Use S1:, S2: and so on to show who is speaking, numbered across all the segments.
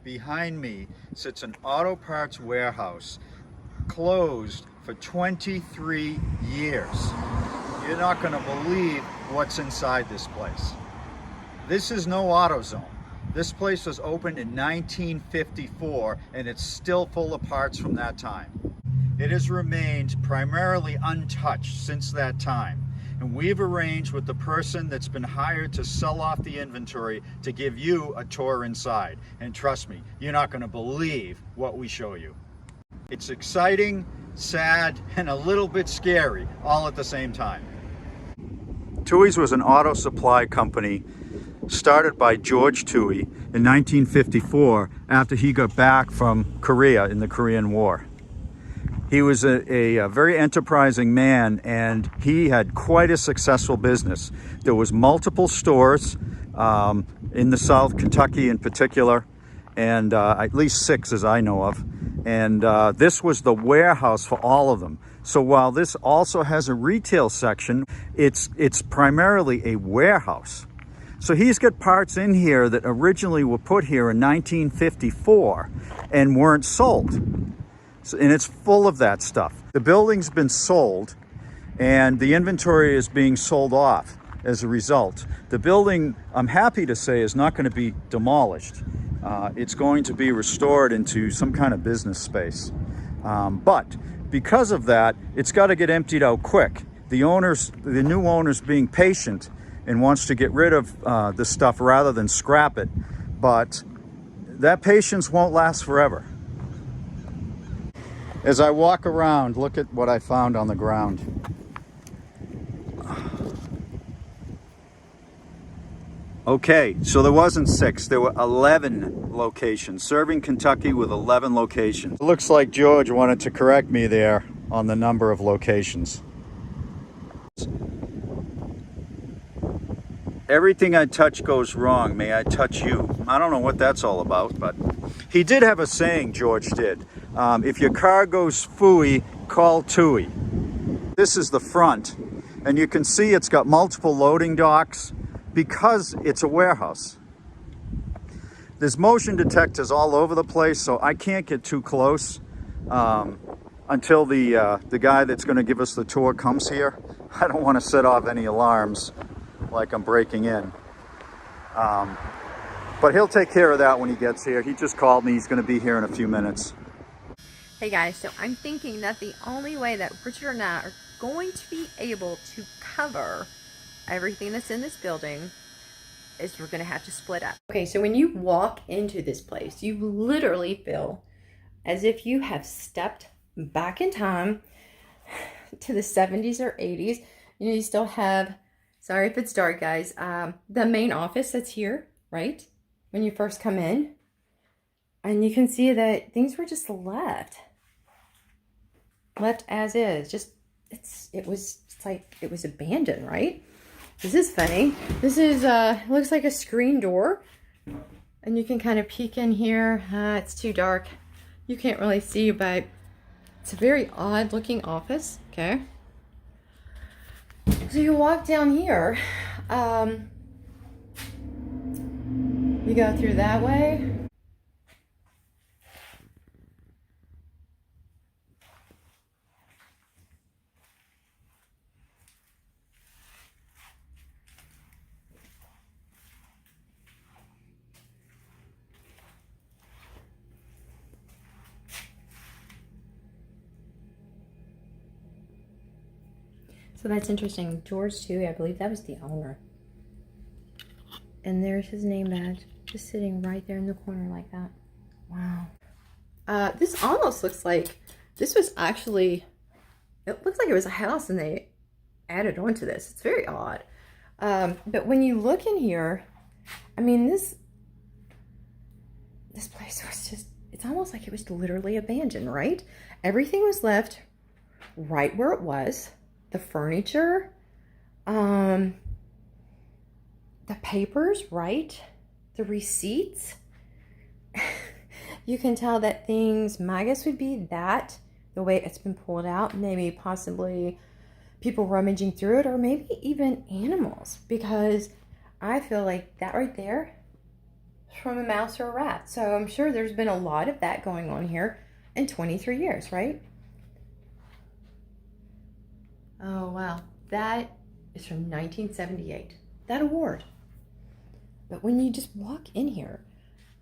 S1: Behind me sits an auto parts warehouse, closed for 23 years. You're not going to believe what's inside this place. This is no AutoZone. This place was opened in 1954 and it's still full of parts from that time. It has remained primarily untouched since that time. And we've arranged with the person that's been hired to sell off the inventory to give you a tour inside. And trust me, you're not going to believe what we show you. It's exciting, sad, and a little bit scary all at the same time. Tui's was an auto supply company started by George Tui in 1954 after he got back from Korea in the Korean War. He was a very enterprising man, and he had quite a successful business. There was multiple stores in the South, Kentucky in particular, and at least 6 as I know of. And this was the warehouse for all of them. So while this also has a retail section, it's primarily a warehouse. So he's got parts in here that originally were put here in 1954 and weren't sold. And it's full of that stuff. The building's been sold and the inventory is being sold off as a result. The building, I'm happy to say, is not going to be demolished. It's going to be restored into some kind of business space. But because of that, it's got to get emptied out quick. The new owner's being patient and wants to get rid of the stuff rather than scrap it. But that patience won't last forever. As I walk around, look at what I found on the ground. Okay, so there wasn't 6, there were 11 locations, serving Kentucky with 11 locations. It looks like George wanted to correct me there on the number of locations. Everything I touch goes wrong, may I touch you. I don't know what that's all about, but he did have a saying, George did. If your car goes phooey, call Tui. This is the front, and you can see it's got multiple loading docks because it's a warehouse. There's motion detectors all over the place, so I can't get too close until the guy that's going to give us the tour comes here. I don't want to set off any alarms like I'm breaking in. But he'll take care of that when he gets here. He just called me. He's going to be here in a few minutes.
S2: Hey guys, so I'm thinking that the only way that Richard and I are going to be able to cover everything that's in this building is we're going to have to split up. Okay, so when you walk into this place, you literally feel as if you have stepped back in time to the 70s or 80s. You know, you still have, sorry if it's dark guys, the main office that's here, right? When you first come in. And you can see that things were just left as is. Just it was abandoned, right? This is funny. This is looks like a screen door, and you can kind of peek in here. It's too dark, you can't really see, but it's a very odd looking office. Okay, so you walk down here. You go through that way. So that's interesting. George Tui, I believe that was the owner. And there's his name badge, just sitting right there in the corner like that. Wow. This almost looks like this was actually, it looks like it was a house and they added on to this. It's very odd. But when you look in here, I mean, this place was just, it's almost like it was literally abandoned, right? Everything was left right where it was. The furniture, the papers, right? The receipts. You can tell that things, my guess would be that the way it's been pulled out, maybe possibly people rummaging through it, or maybe even animals, because I feel like that right there is from a mouse or a rat. So I'm sure there's been a lot of that going on here in 23 years, right? Oh, wow. That is from 1978. That award. But when you just walk in here,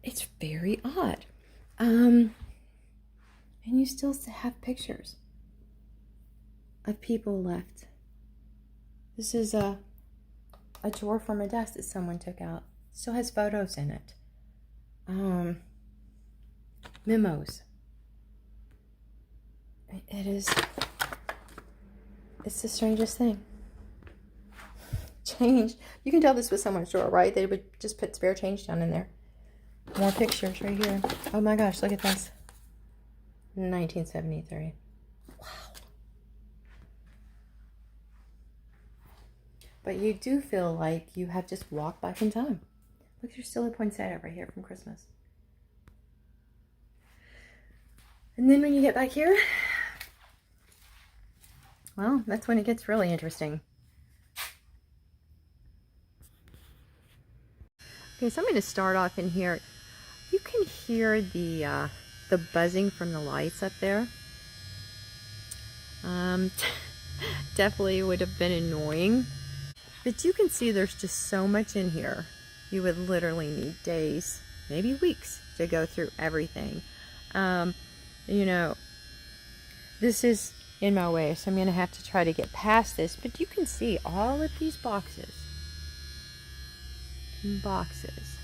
S2: it's very odd. And you still have pictures of people left. This is a drawer from a desk that someone took out. Still has photos in it. Memos. It's the strangest thing. Change. You can tell this was someone's drawer, right? They would just put spare change down in there. More pictures right here. Oh my gosh, look at this. 1973. Wow. But you do feel like you have just walked back in time. Look, there's still a poinsettia right here from Christmas. And then when you get back here, well, that's when it gets really interesting. Okay, so I'm going to start off in here. You can hear the buzzing from the lights up there. Definitely would have been annoying. But you can see there's just so much in here. You would literally need days, maybe weeks, to go through everything. You know, this is in my way, so I'm going to have to try to get past this. But you can see all of these boxes. Boxes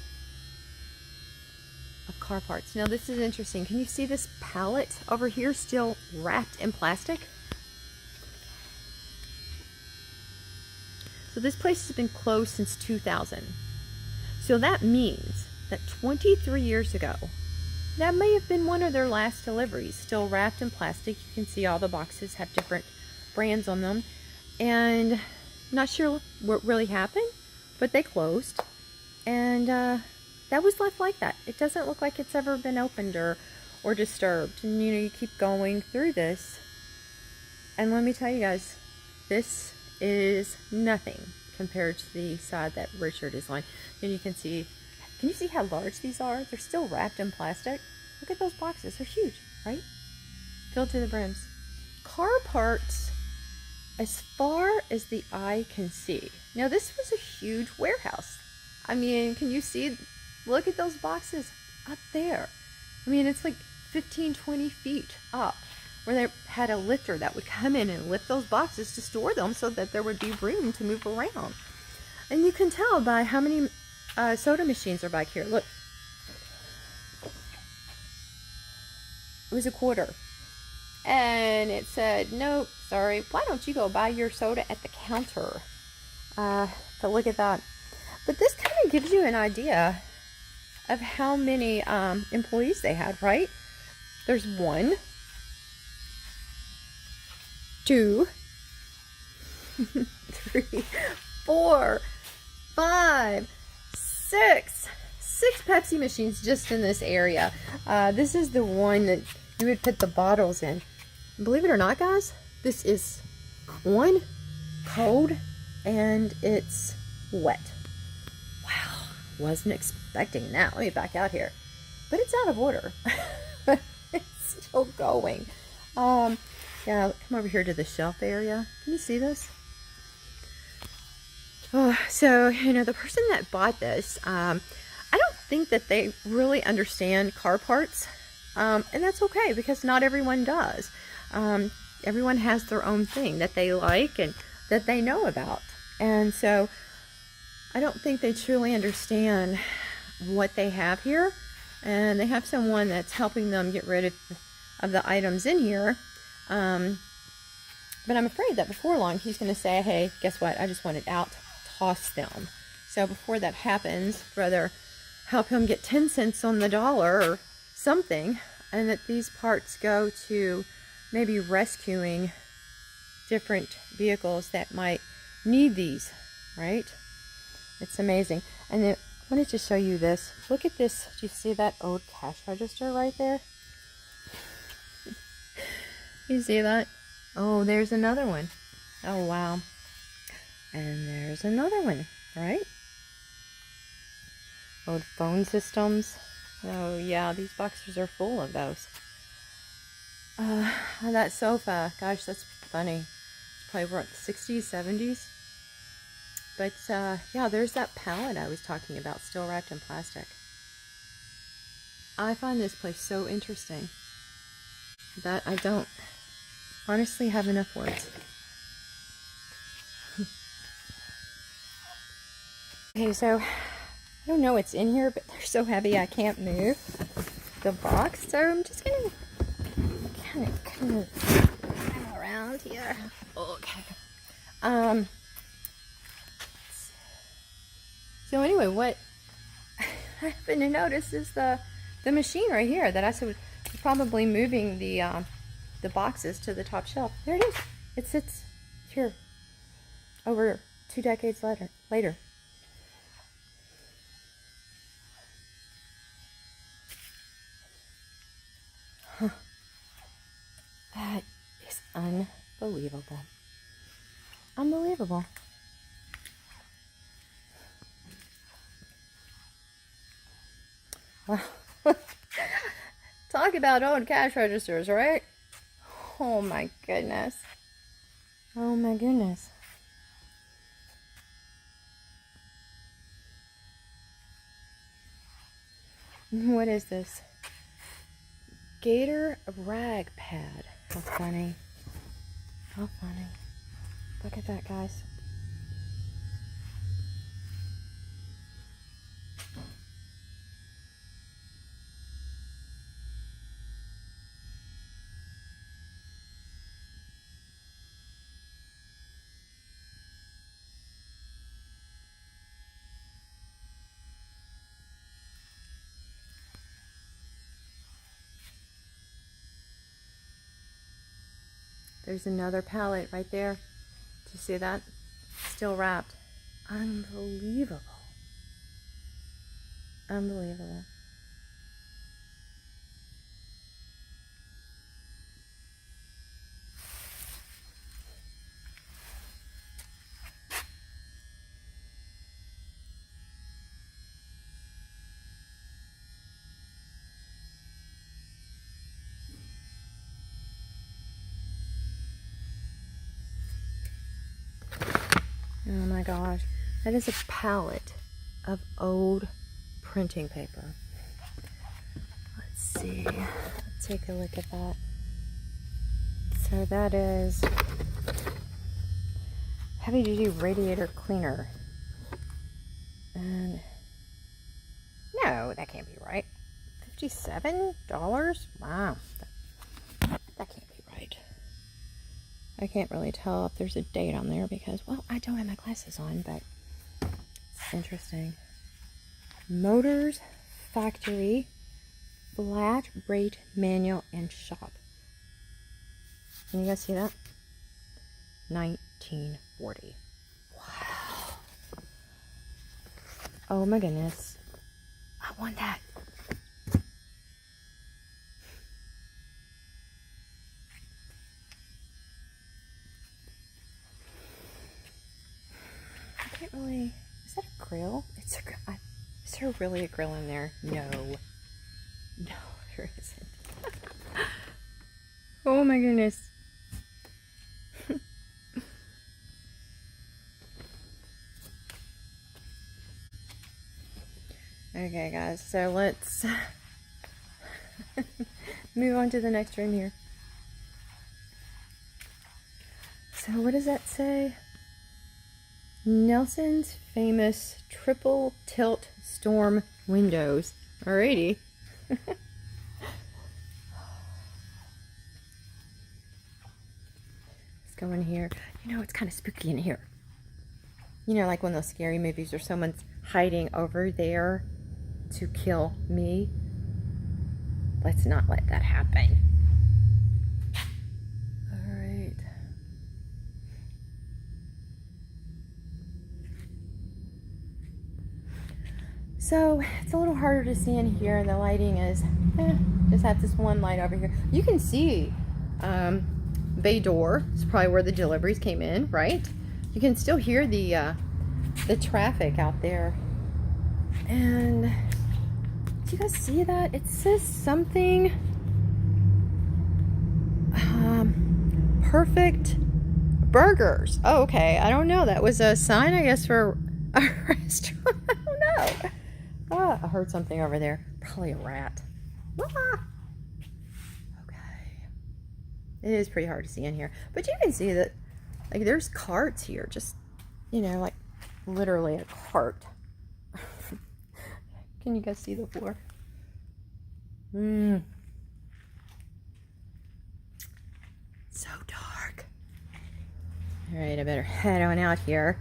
S2: of car parts. Now this is interesting. Can you see this pallet over here still wrapped in plastic? So this place has been closed since 2000. So that means that 23 years ago, that may have been one of their last deliveries, still wrapped in plastic. You can see all the boxes have different brands on them. And not sure what really happened, but they closed. And that was left like that. It doesn't look like it's ever been opened or disturbed. And you know, you keep going through this. And let me tell you guys, this is nothing compared to the side that Richard is on. And you can see how large these are? They're still wrapped in plastic. Look at those boxes. They're huge, right? Filled to the brims. Car parts as far as the eye can see. Now this was a huge warehouse. I mean, can you see? Look at those boxes up there. I mean, it's like 15, 20 feet up, where they had a lifter that would come in and lift those boxes to store them so that there would be room to move around. And you can tell by how many soda machines are back here. Look. It was a quarter. And it said, nope, sorry, why don't you go buy your soda at the counter? But look at that. But this kind of gives you an idea of how many employees they had, right? There's 1, 2, 3, 4, 5, 6 Pepsi machines just in this area. This is the one that you would put the bottles in. Believe it or not, guys, this is on, cold, and it's wet. Wow, wasn't expecting that. Let me back out here. But it's out of order. It's still going. Yeah, come over here to the shelf area. Can you see this? So, you know, the person that bought this, I don't think that they really understand car parts. And that's okay, because not everyone does. Everyone has their own thing that they like and that they know about. And so I don't think they truly understand what they have here. And they have someone that's helping them get rid of the items in here. But I'm afraid that before long he's going to say, hey, guess what? I just want it out. Toss them. So before that happens, rather help him get 10 cents on the dollar or something, and that these parts go to maybe rescuing different vehicles that might need these, right? It's amazing. And then I wanted to show you this. Look at this. Do you see that old cash register right there? You see that? Oh, there's another one. Oh, wow. And there's another one, right? Old phone systems. Oh yeah, these boxes are full of those. That sofa, gosh, that's funny. It's probably what, 60s, 70s? But yeah, there's that pallet I was talking about, still wrapped in plastic. I find this place so interesting that I don't honestly have enough words. Okay, so I don't know what's in here, but they're so heavy I can't move the box. So I'm just gonna kind of come around here. Okay. So anyway, what I happen to notice is the machine right here that I said was probably moving the boxes to the top shelf. There it is. It sits here over 2 decades later. Huh. That is unbelievable. Unbelievable. Wow. Talk about old cash registers, right? Oh my goodness. Oh my goodness. What is this? Gator rag pad. How funny. How funny. Look at that, guys. There's another pallet right there. Do you see that? Still wrapped. Unbelievable. Unbelievable. Oh my gosh, that is a pallet of old printing paper. Let's see, let's take a look at that. So that is heavy duty radiator cleaner. And no, that can't be right. $57? Wow, that can't be right. I can't really tell if there's a date on there because, well, I don't have my glasses on, but it's interesting. Motors Factory Flat Rate Manual and Shop. Can you guys see that? 1940. Wow. Oh my goodness. I want that. Really, is that a grill? Is there really a grill in there? No, there isn't. Oh my goodness. Okay guys, so let's move on to the next room here. So what does that say? Nelson's famous triple tilt storm windows. Alrighty. Let's go in here. You know, it's kind of spooky in here. You know, like one of those scary movies where someone's hiding over there to kill me. Let's not let that happen. So it's a little harder to see in here. The lighting is, just have this one light over here. You can see bay door. It's probably where the deliveries came in, right? You can still hear the traffic out there. And do you guys see that? It says something perfect burgers. Oh, okay. I don't know. That was a sign, I guess, for a restaurant. I don't know. Oh, I heard something over there. Probably a rat. Ah. Okay. It is pretty hard to see in here. But you can see that, like, there's carts here. Just, you know, like, literally a cart. Can you guys see the floor? So dark. Alright, I better head on out here.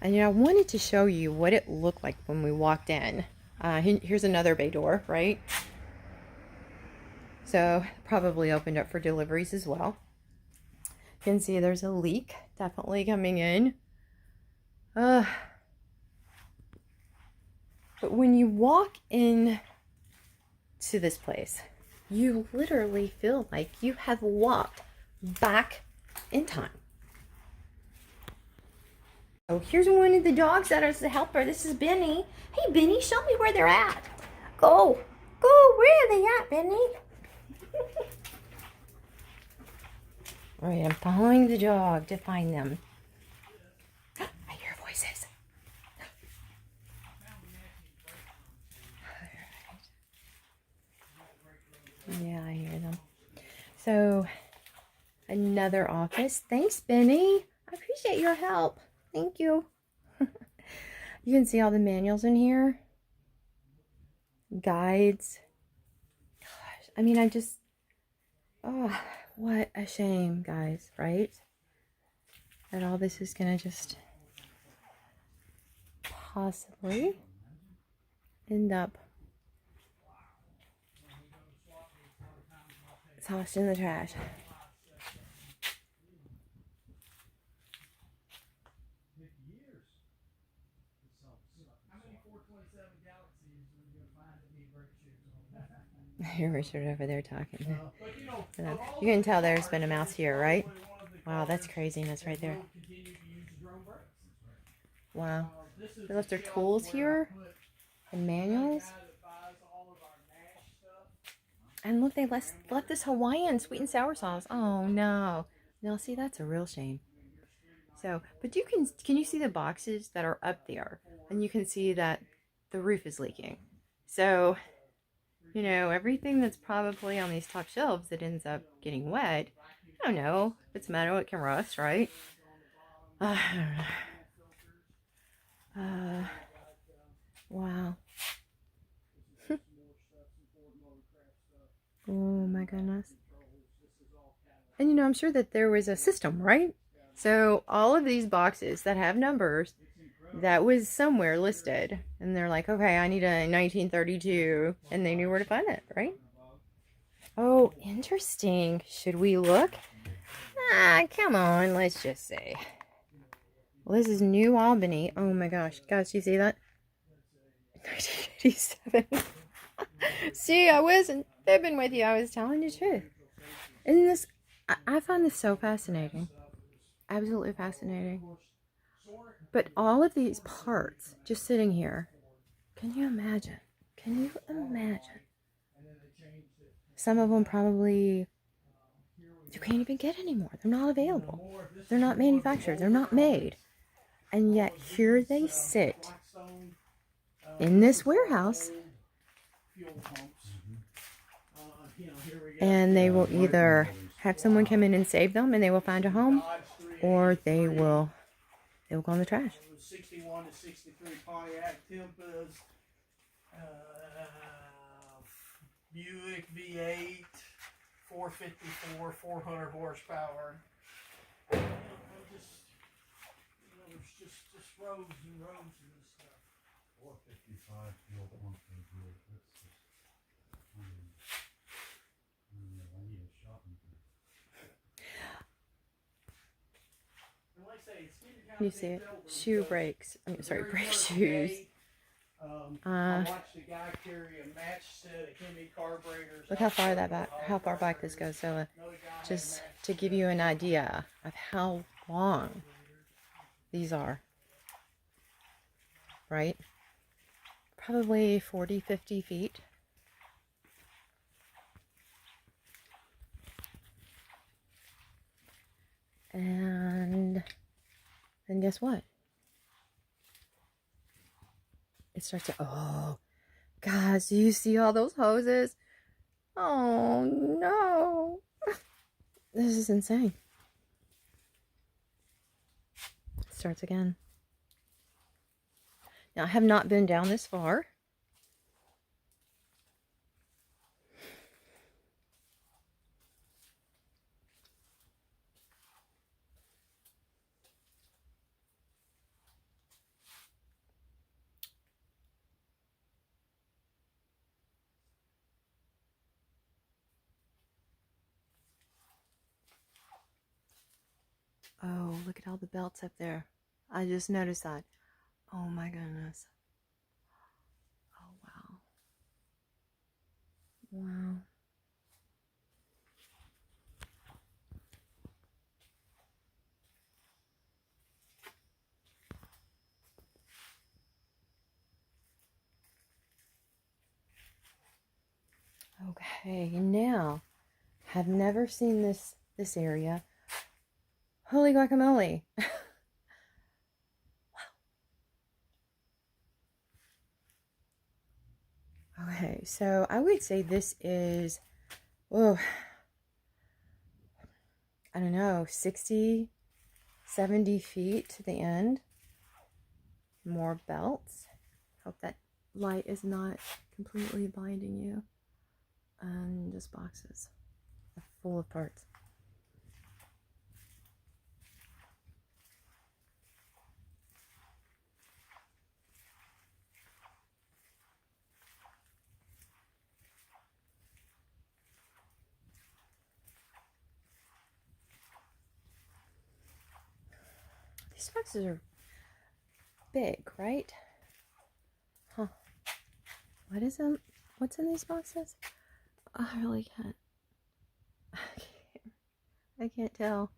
S2: And, you know, I wanted to show you what it looked like when we walked in. Here's another bay door, right? So, probably opened up for deliveries as well. You can see there's a leak definitely coming in. But when you walk in to this place, you literally feel like you have walked back in time. Oh, here's one of the dogs that is the helper. This is Benny. Hey, Benny, show me where they're at. Go. Where are they at, Benny? All right, I'm following the dog to find them. I hear voices. Yeah, I hear them. So, another office. Thanks, Benny. I appreciate your help. Thank you. You can see all the manuals in here. Guides. Gosh, I mean, oh, what a shame, guys, right? That all this is gonna just possibly end up tossed in the trash. I hear Richard over there talking. You can tell there's been a mouse here, right? Wow, that's craziness right there. Wow. They left their tools here and manuals. And look, they left this Hawaiian sweet and sour sauce. Oh no. Now see, that's a real shame. So, but you can you see the boxes that are up there? And you can see that the roof is leaking. So, you know, everything that's probably on these top shelves that ends up getting wet, I don't know. If it's metal, it can rust, right? I don't know. Wow. Oh my goodness. And you know, I'm sure that there was a system, right? So all of these boxes that have numbers, that was somewhere listed. And they're like, okay, I need a 1932. And they knew where to find it, right? Oh, interesting. Should we look? Come on, let's just say. Well, this is New Albany. Oh my gosh. Guys, you see that? 1987. See, I wasn't fibbing with you. I was telling the truth. Isn't this... I find this so fascinating. Absolutely fascinating. But all of these parts just sitting here. Can you imagine? Can you imagine? Some of them probably you can't even get anymore. They're not available. They're not manufactured. They're not made. And yet here they sit in this warehouse. And they will either have someone come in and save them and they will find a home, or they will go in the trash.
S3: 61 to 63 Pontiac Tempest, Buick V8, 454, 400 horsepower. There's just rows and rows of this stuff.
S4: 455 fuel pump and Buick. That's just, I need a shopping cart.
S2: You see it? Shoe brakes. I mean, sorry, brake shoes.
S3: I watched a guy carry a match set of Hemi carburetors.
S2: Look how far back this goes. So, just to give you an idea of how long these are. right? Probably 40, 50 feet. And then guess what? It starts to, oh, guys, do you see all those hoses? Oh, no. This is insane. It starts again. Now, I have not been down this far. Oh, look at all the belts up there. I just noticed that. Oh my goodness. Oh, wow. Wow. Okay, now, have never seen this area. Holy guacamole. Okay, so I would say this is, oh, I don't know, 60, 70 feet to the end. More belts. Hope that light is not completely blinding you. And just boxes full of parts. These boxes are big, right? Huh. What is them? What's in these boxes? I really can't. I can't tell.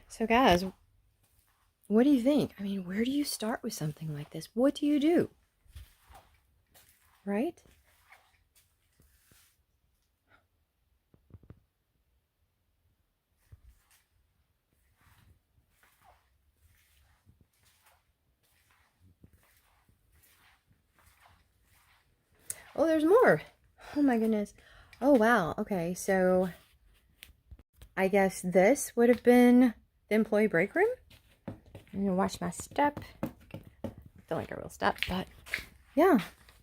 S2: So guys, what do you think? I mean, where do you start with something like this? What do you do? Right? Oh, there's more. Oh my goodness. Oh wow. Okay, so I guess this would have been the employee break room. I'm gonna watch my step. I feel like a real step, but yeah,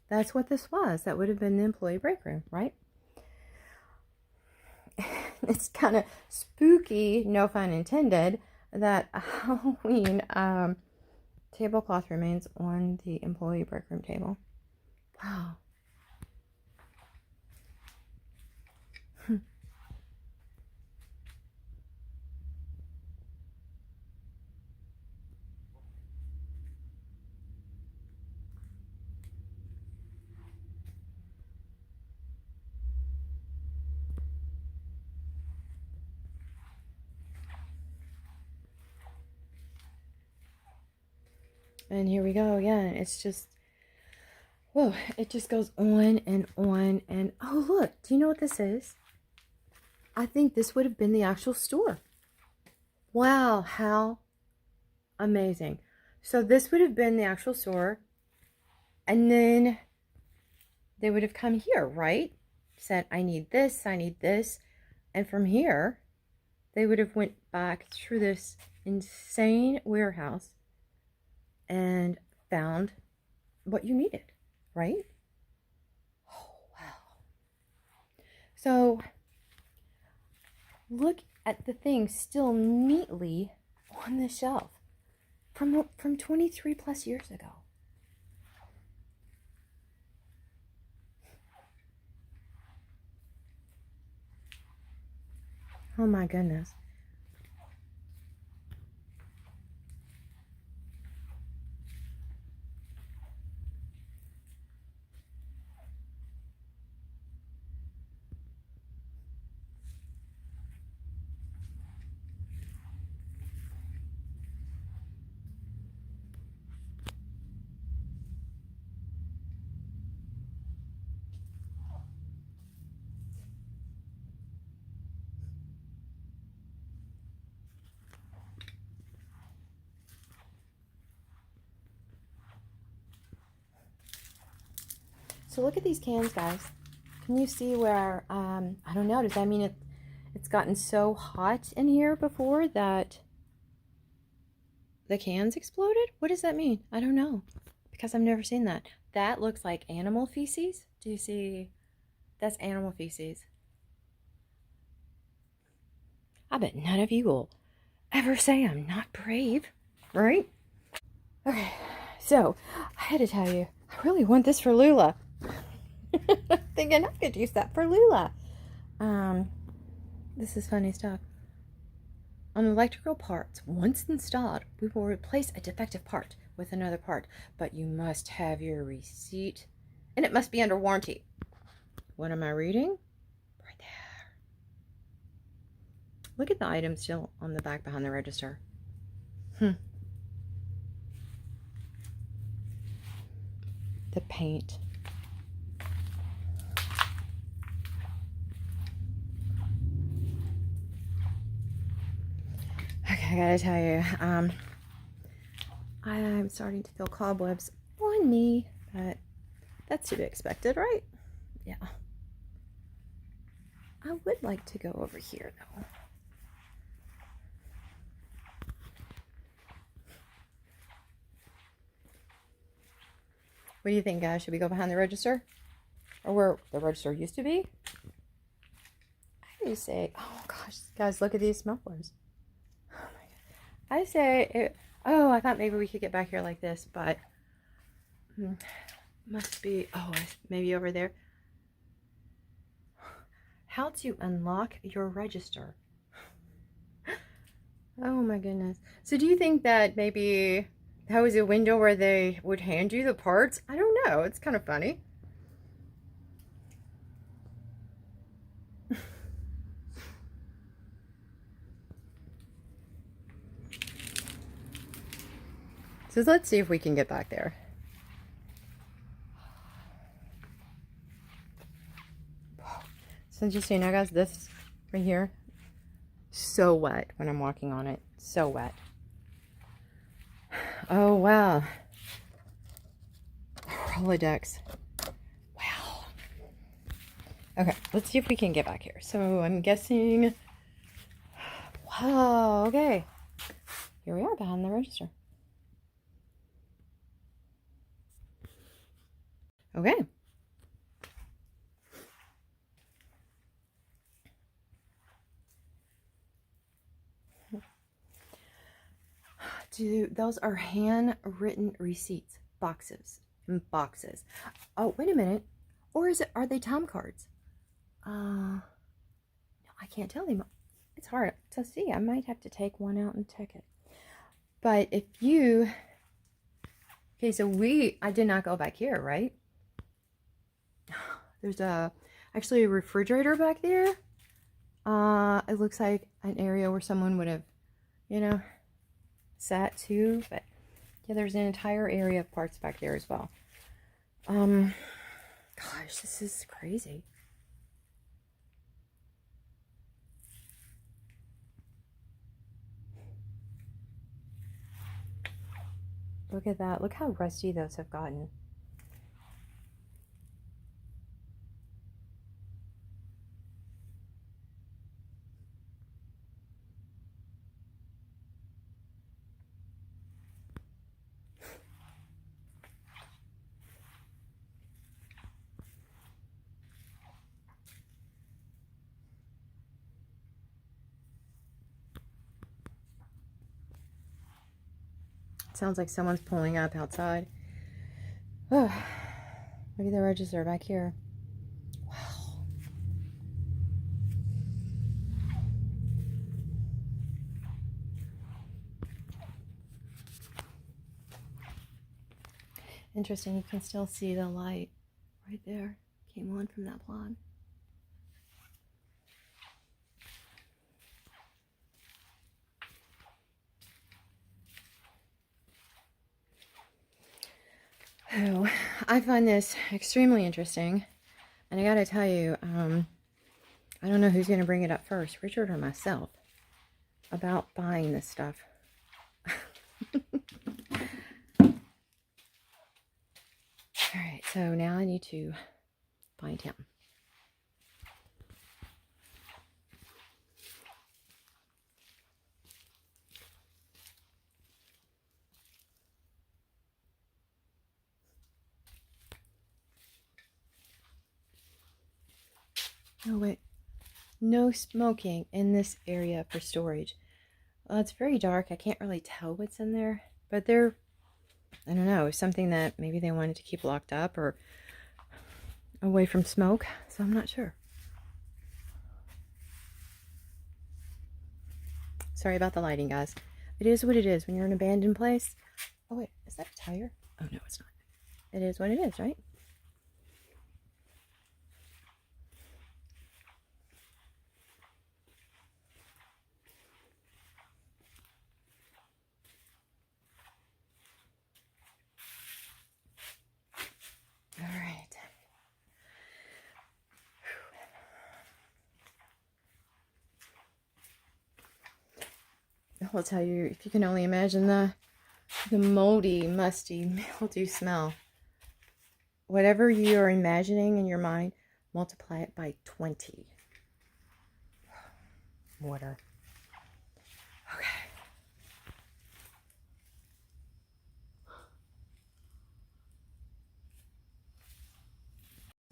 S2: that's what this was. That would have been the employee break room, right? It's kind of spooky, no pun intended, that Halloween tablecloth remains on the employee break room table. Wow. And here we go again. It's just, whoa, it just goes on and on. And oh, look, do you know what this is? I think this would have been the actual store. Wow, how amazing. So this would have been the actual store. And then they would have come here, right? Said, I need this, I need this. And from here, they would have went back through this insane warehouse and found what you needed, right? Oh, wow. So look at the things still neatly on the shelf from 23 plus years ago. Oh my goodness. So look at these cans, guys. Can you see where, I don't know, does that mean it's gotten so hot in here before that the cans exploded? What does that mean? I don't know, because I've never seen that. That looks like animal feces. Do you see? That's animal feces. I bet none of you will ever say I'm not brave, right? Okay, so I had to tell you, I really want this for Lula. Thinking I could use that for Lula. This is funny stuff. On electrical parts, once installed, we will replace a defective part with another part, but you must have your receipt, and it must be under warranty. What am I reading? Right there. Look at the item still on the back behind the register. The paint. Okay, I gotta tell you, I'm starting to feel cobwebs on me, but that's to be expected, right? Yeah. I would like to go over here, though. What do you think, guys? Should we go behind the register? Or where the register used to be? I do say, oh gosh, guys, look at these mufflers. Oh my God. I say, oh, I thought maybe we could get back here like this, but must be, oh, maybe over there. How to unlock your register. Oh my goodness. So do you think that maybe that was a window where they would hand you the parts? I don't know. It's kind of funny. So let's see if we can get back there. So just so you know, guys, this right here, so wet when I'm walking on it. So wet. Oh, wow. Rolodex. Wow. Okay, let's see if we can get back here. So I'm guessing, wow, okay. Here we are behind the register. Okay. Those are handwritten receipts, boxes and boxes. Oh, wait a minute. Or are they time cards? No, I can't tell them. It's hard to see. I might have to take one out and check it. But if you, okay, so I did not go back here, right? There's actually a refrigerator back there. It looks like an area where someone would have, sat too, but yeah, there's an entire area of parts back there as well. Gosh, this is crazy. Look at that. Look how rusty those have gotten. Sounds like someone's pulling up outside. Oh, look at the register back here. Wow. Interesting, you can still see the light right there. Came on from that plug. Oh, I find this extremely interesting, and I gotta tell you, I don't know who's gonna bring it up first, Richard or myself, about buying this stuff. right, so now I need to find him. Oh, wait. No smoking in this area for storage. Well, it's very dark. I can't really tell what's in there. But they're, I don't know, something that maybe they wanted to keep locked up or away from smoke. So I'm not sure. Sorry about the lighting, guys. It is what it is when you're in an abandoned place. Oh, wait. Is that a tire? Oh, no, it's not. It is what it is, right? All right. I'll tell you, if you can only imagine the moldy, musty, mildew smell. Whatever you're imagining in your mind, multiply it by 20. Water. Okay.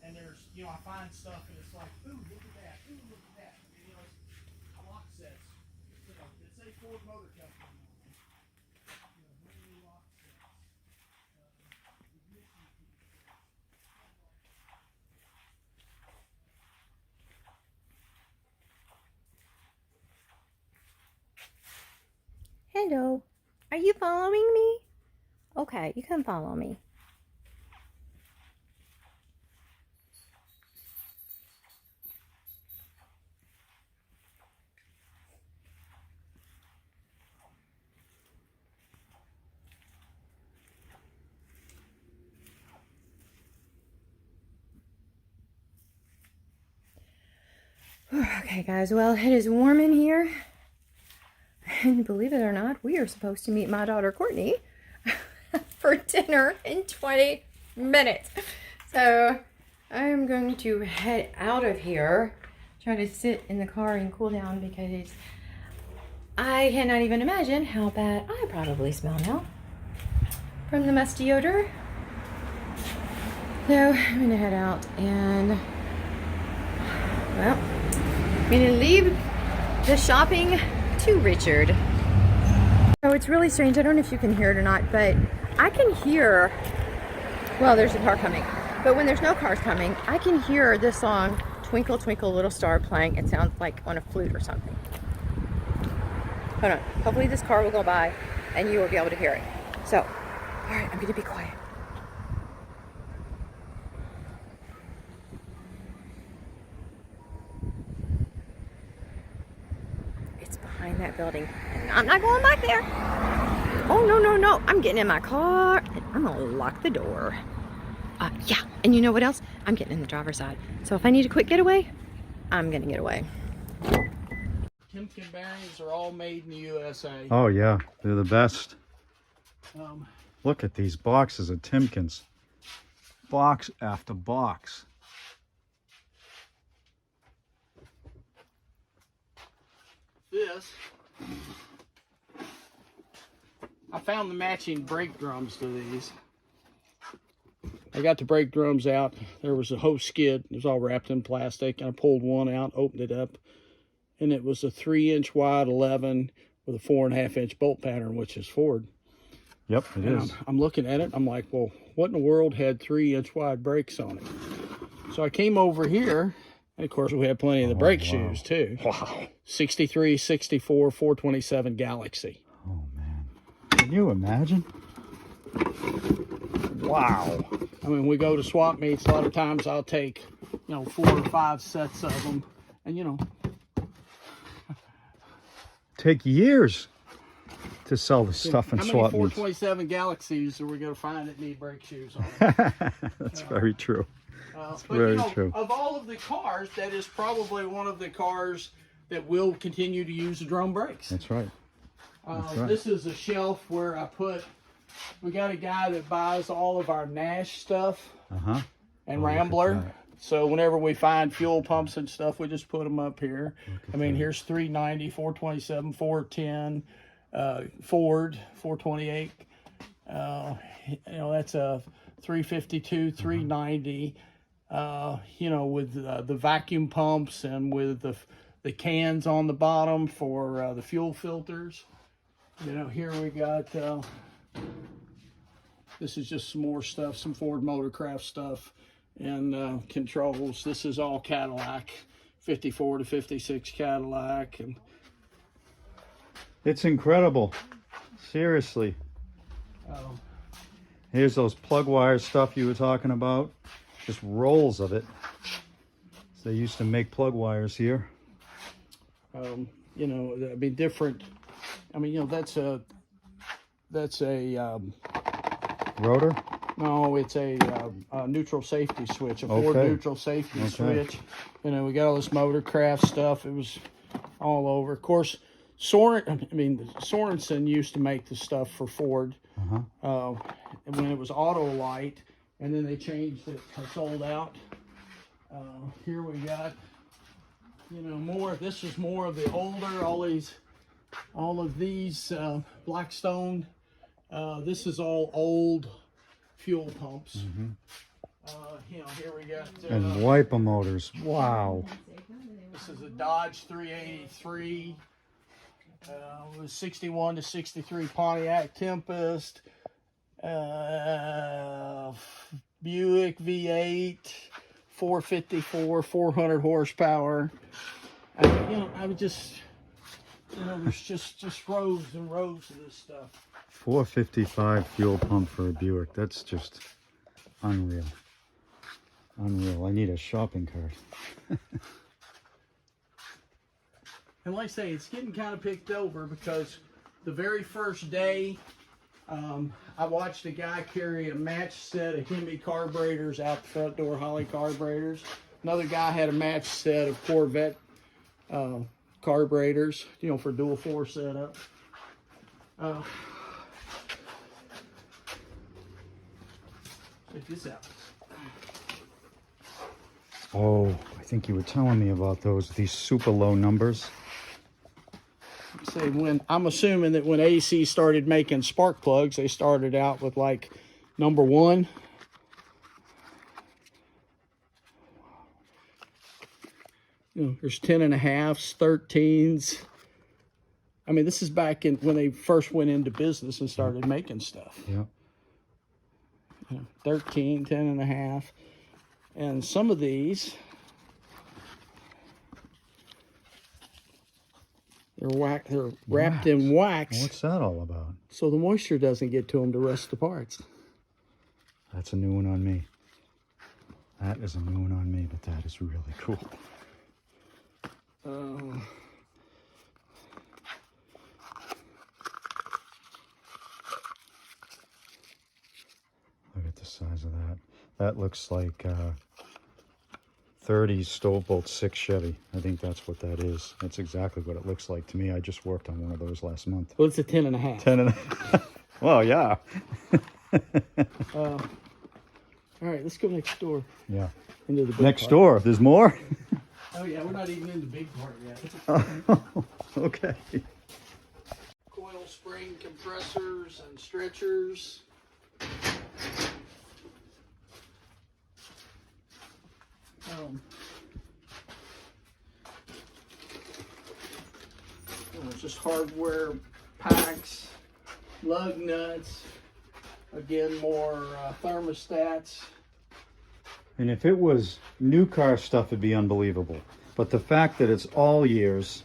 S3: And there's, you know, I find stuff and it's like, ooh, look at that, ooh, look at that. And, you know, it's lock sets, you know, that say Ford Motor Company. You know, brand new lock sets. Ignition keys.
S2: Hello. Are you following me? Okay, you can follow me. Okay, guys, well, it is warm in here. And believe it or not, we are supposed to meet my daughter, Courtney, for dinner in 20 minutes. So I am going to head out of here, try to sit in the car and cool down because I cannot even imagine how bad I probably smell now from the musty odor. So I'm going to head out and, well, I'm going to leave the shopping to Richard. So it's really strange. I don't know if you can hear it or not, but I can hear, well, there's a car coming, but when there's no cars coming, I can hear this song, Twinkle Twinkle Little Star, playing. It sounds like on a flute or something. Hold on. Hopefully this car will go by and you will be able to hear it. So, all right, I'm going to be quiet. Behind that building, and I'm not going back there. Oh, no, no, no. I'm getting in my car and I'm gonna lock the door. Yeah, and you know what else? I'm getting in the driver's side. So if I need a quick getaway, I'm gonna get away.
S3: Timken bearings are all made in the USA.
S1: Oh yeah, they're the best.
S3: Um,
S1: Look at these boxes of Timkens. Box after box.
S3: this, I found the matching brake drums to these. I got the brake drums out. There was a hose skid. It was all wrapped in plastic. And I pulled one out, opened it up, and it was a 3-inch wide 11 with a 4.5-inch bolt pattern, which is Ford.
S1: Yep, it is.
S3: I'm looking at it. I'm like, well, what in the world had 3-inch wide brakes on it? So I came over here, and of course we had plenty of the brake shoes too.
S1: Wow.
S3: 63, 64, 427 Galaxy.
S1: Oh man, can you imagine? Wow.
S3: I mean, we go to swap meets. A lot of times I'll take, 4 or 5 sets of them, and
S1: take years to sell the stuff in swap
S3: how many
S1: meets.
S3: 427 Galaxies are we going to find that need brake shoes on?
S1: That's very true.
S3: But,
S1: very true.
S3: Of all of the cars, that is probably one of the cars that will continue to use the drum brakes.
S1: That's right. That's right.
S3: This is a shelf where I put We got a guy that buys all of our Nash stuff
S1: Uh-huh.
S3: and
S1: Oh, look at
S3: Rambler.
S1: that.
S3: So whenever we find fuel pumps and stuff, we just put them up here.
S1: Look at
S3: I mean,
S1: that.
S3: here's 390, 427, 410, Ford 428. You know, that's a 352, 390. You know, with the vacuum pumps and with the cans on the bottom for the fuel filters. You know, here we got, this is just some more stuff, some Ford Motorcraft stuff and controls. This is all Cadillac, 54 to 56 Cadillac. And
S1: It's incredible. Seriously. Here's those plug wire stuff you were talking about. Just rolls of it. So they used to make plug wires here.
S3: you know, I mean, different. I mean, you know, that's a
S1: Rotor?
S3: no, it's a neutral safety switch, a Ford
S1: Okay.
S3: neutral safety
S1: Okay.
S3: switch. You know, we got all this Motorcraft stuff. It was all over. Of course, Sorensen used to make the stuff for Ford when it was Autolite, and then they changed it, sold out. Here we got, you know, more. This is more of the older. All of these Blackstone. This is all old fuel pumps. You know, here we got.
S1: And wiper motors. Wow.
S3: This is a Dodge 383. With 61 to 63 Pontiac Tempest. Buick V8, 454, 400 horsepower. You know, I would just, you know, there's just rows and rows of this stuff.
S1: 455 fuel pump for a Buick. That's just unreal. Unreal. I need a shopping cart.
S3: And like I say, it's getting kind of picked over because the very first day, I watched a guy carry a match set of Hemi carburetors out the front door, Holley carburetors. Another guy had a match set of Corvette carburetors, you know, for dual 4 setup. Check this out.
S1: Oh, I think you were telling me about these super low numbers.
S3: Say when I'm assuming that when AC started making spark plugs, they started out with like number 1. You know, there's 10.5s, 13s. I mean, this is back in when they first went into business and started making stuff.
S1: Yeah.
S3: You know, 13, 10.5. And some of these, they're wrapped in wax,
S1: What's that all about?
S3: so the moisture doesn't get to them to rust the parts.
S1: That's a new one on me. That is a new one on me, but that is really cool. Look at the size of that. That looks like 30 Stovebolt 6 Chevy. I think that's what that is. That's exactly what it looks like to me. I just worked on one of those last month.
S3: Well, it's a 10.5.
S1: 10 and a Well, yeah.
S3: All right, let's go next door
S1: Yeah.
S3: into the big
S1: Next
S3: part.
S1: door. There's more?
S3: Oh yeah, we're not even in the big part yet.
S1: Okay.
S3: Coil spring compressors and stretchers. Just hardware packs, lug nuts. Again, more thermostats.
S1: And if it was new car stuff, it'd be unbelievable. But the fact that it's all years,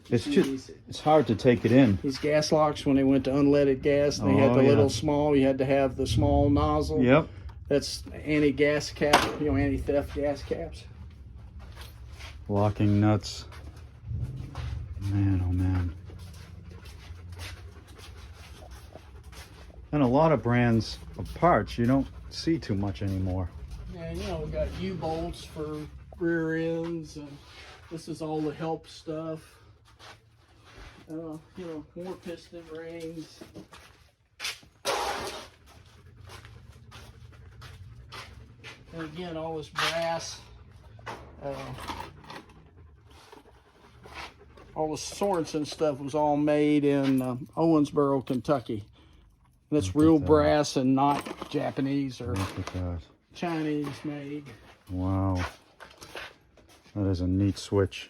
S1: it's hard to take it in.
S3: These gas locks, when they went to unleaded gas, and they had
S1: Oh,
S3: the
S1: yeah.
S3: little small, you had to have the small nozzle.
S1: Yep.
S3: That's anti-gas cap, you know, anti-theft gas caps.
S1: Locking nuts. Man, oh man. And a lot of brands of parts you don't see too much anymore.
S3: And you know, we got U-bolts for rear ends, and this is all the help stuff. You know, more piston rings. And again, all this brass. All the Sorensen stuff was all made in Owensboro, Kentucky. And it's real brass and not Japanese or
S4: Look at that.
S3: Chinese made.
S4: Wow. That is a neat switch.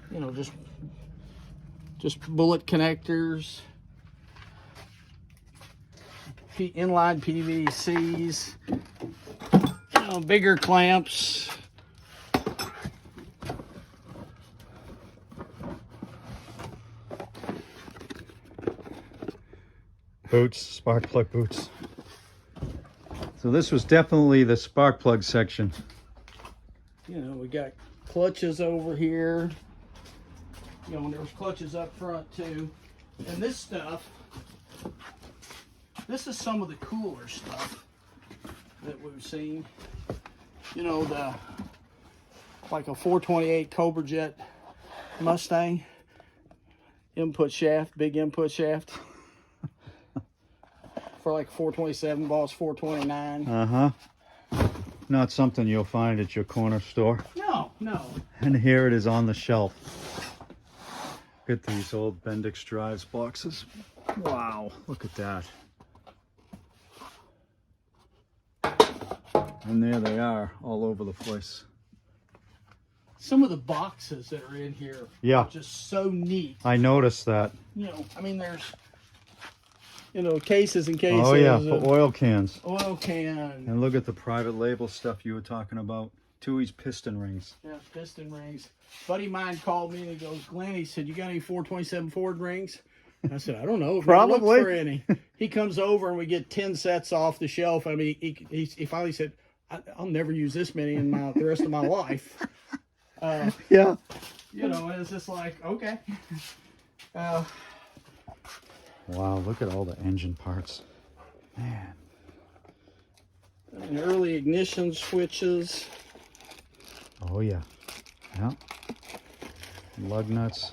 S3: You know, just bullet connectors, inline PVCs, you know, bigger clamps.
S4: Boots, spark plug boots. So this was definitely the spark plug section.
S3: You know, we got clutches over here. You know, and there was clutches up front too. And this stuff, this is some of the cooler stuff that we've seen. You know, like a 428 Cobra Jet Mustang input shaft, big input shaft. For like 427, Boss 429.
S4: Not something you'll find at your corner store.
S3: No.
S4: And here it is on the shelf. Look at these old Bendix Drives boxes. Wow, look at that. And there they are, all over the place.
S3: Some of the boxes that are in here are just so neat.
S4: I noticed that.
S3: You know, I mean, there's, you know, cases and cases.
S4: Oh yeah, for oil cans.
S3: Oil can.
S4: And look at the private label stuff you were talking about. Tooheys piston rings.
S3: Yeah, piston rings. Buddy of mine called me and he goes, Glenn, he said, you got any 427 Ford rings? I said, I don't know.
S4: Probably.
S3: Look for any. He comes over and we get 10 sets off the shelf. I mean, he finally said, I'll never use this many in the rest of my life.
S4: Yeah.
S3: You know, and it's just like, okay.
S4: Wow, look at all the engine parts. Man.
S3: And early ignition switches.
S4: Oh yeah. Yeah. Lug nuts.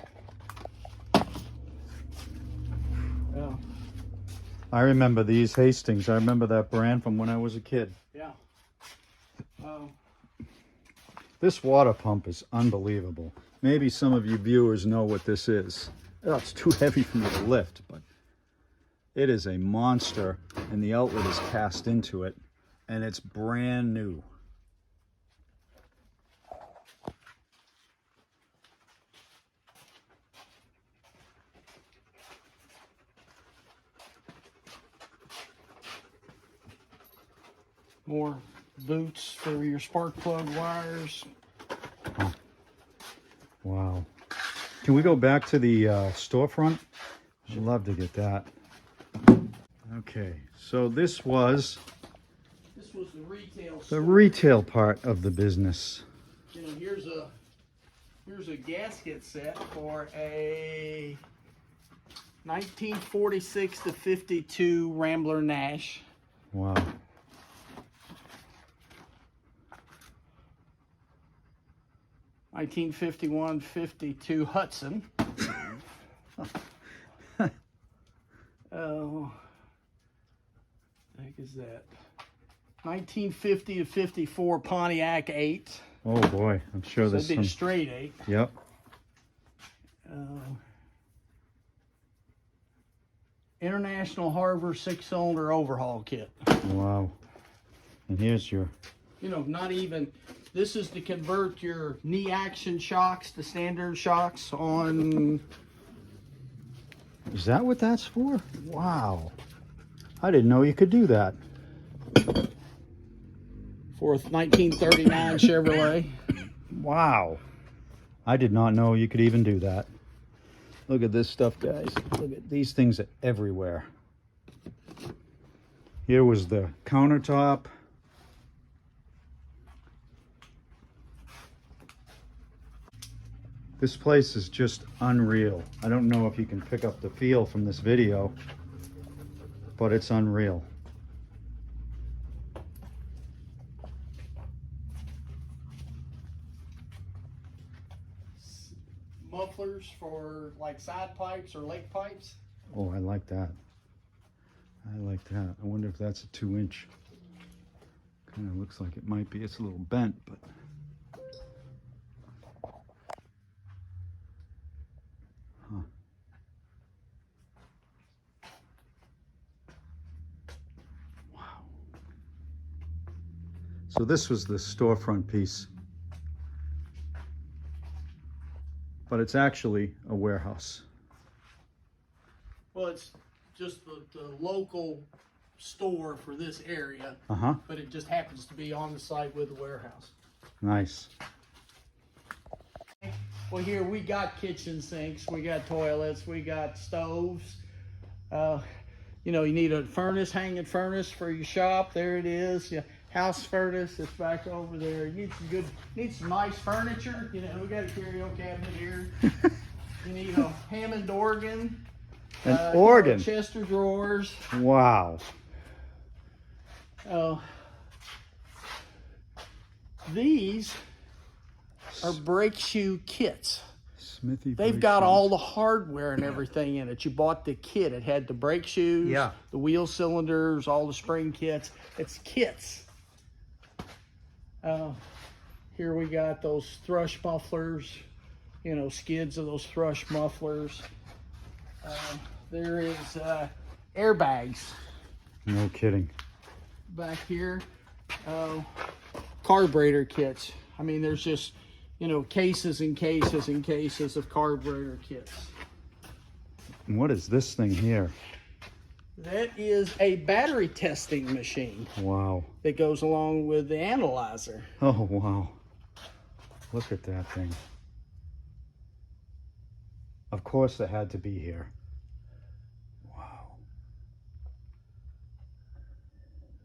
S3: Yeah.
S4: I remember these Hastings. I remember that brand from when I was a kid.
S3: Yeah.
S4: This water pump is unbelievable. Maybe some of you viewers know what this is. Oh, it's too heavy for me to lift, but it is a monster, and the outlet is cast into it, and it's brand new.
S3: More boots for your spark plug wires.
S4: Oh. Wow. Can we go back to the storefront? I'd love to get that. Okay, so this was
S3: the retail
S4: the
S3: store.
S4: retail part of the business.
S3: You know, here's a gasket set for a 1946 to 52 Rambler Nash.
S4: Wow.
S3: 1951-52 Hudson. Oh, the heck is that? 1950 to 54 Pontiac 8.
S4: Oh boy, I'm sure
S3: So
S4: there's
S3: that'd be
S4: some.
S3: a straight 8.
S4: Yep.
S3: International Harbor 6-cylinder overhaul kit.
S4: Wow. And here's your.
S3: You know, not even. This is to convert your knee action shocks to standard shocks on.
S4: Is that what that's for? Wow. I didn't know you could do that.
S3: For a 1939 Chevrolet.
S4: Wow. I did not know you could even do that. Look at this stuff, guys. Look at these things are everywhere. Here was the countertop. This place is just unreal. I don't know if you can pick up the feel from this video, but it's unreal.
S3: mufflers for like side pipes or lake pipes.
S4: Oh, I like that. I like that. I wonder if that's a 2-inch. Kind of looks like it might be. It's a little bent, but. Huh. Wow. So this was the storefront piece. But it's actually a warehouse.
S3: Well, it's just the local store for this area,
S4: Uh-huh.
S3: but it just happens to be on the site with the warehouse.
S4: Nice.
S3: Well, here we got kitchen sinks, we got toilets, we got stoves. You know, you need a furnace, hanging furnace for your shop. There it is. Yeah, house furnace. It's back over there. You need some nice furniture. You know, we got a curio cabinet here. You need a Hammond organ.
S4: An organ.
S3: Chest of drawers.
S4: Wow.
S3: These are brake shoe kits.
S4: Smithy.
S3: They've got all the hardware and everything in it. You bought the kit. It had the brake shoes,
S1: Yeah.
S3: the wheel cylinders, all the spring kits. It's kits. Here we got those thrush mufflers, you know, skids of those thrush mufflers. There is airbags
S4: No kidding.
S3: back here. Carburetor kits. I mean, there's just, you know, cases and cases and cases of carburetor kits.
S4: And what is this thing here?
S3: That is a battery testing machine
S4: Wow.
S3: that goes along with the analyzer.
S4: Oh, wow. Look at that thing. Of course it had to be here. Wow.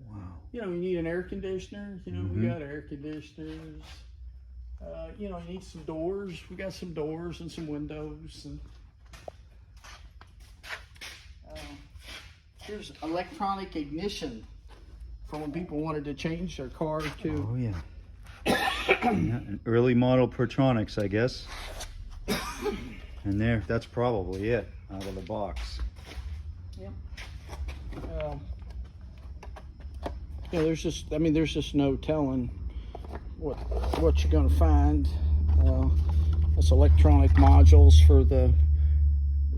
S4: Wow.
S3: You know, you need an air conditioner. You know, we got air conditioners. You know, you need some doors. We got some doors and some windows. And here's electronic ignition for when people wanted to change their car to.
S4: Oh, yeah. Yeah, an early model Pertronics, I guess. And there, that's probably it out of the box.
S3: Yep. Yeah, there's just no telling what you're gonna find. That's electronic modules for the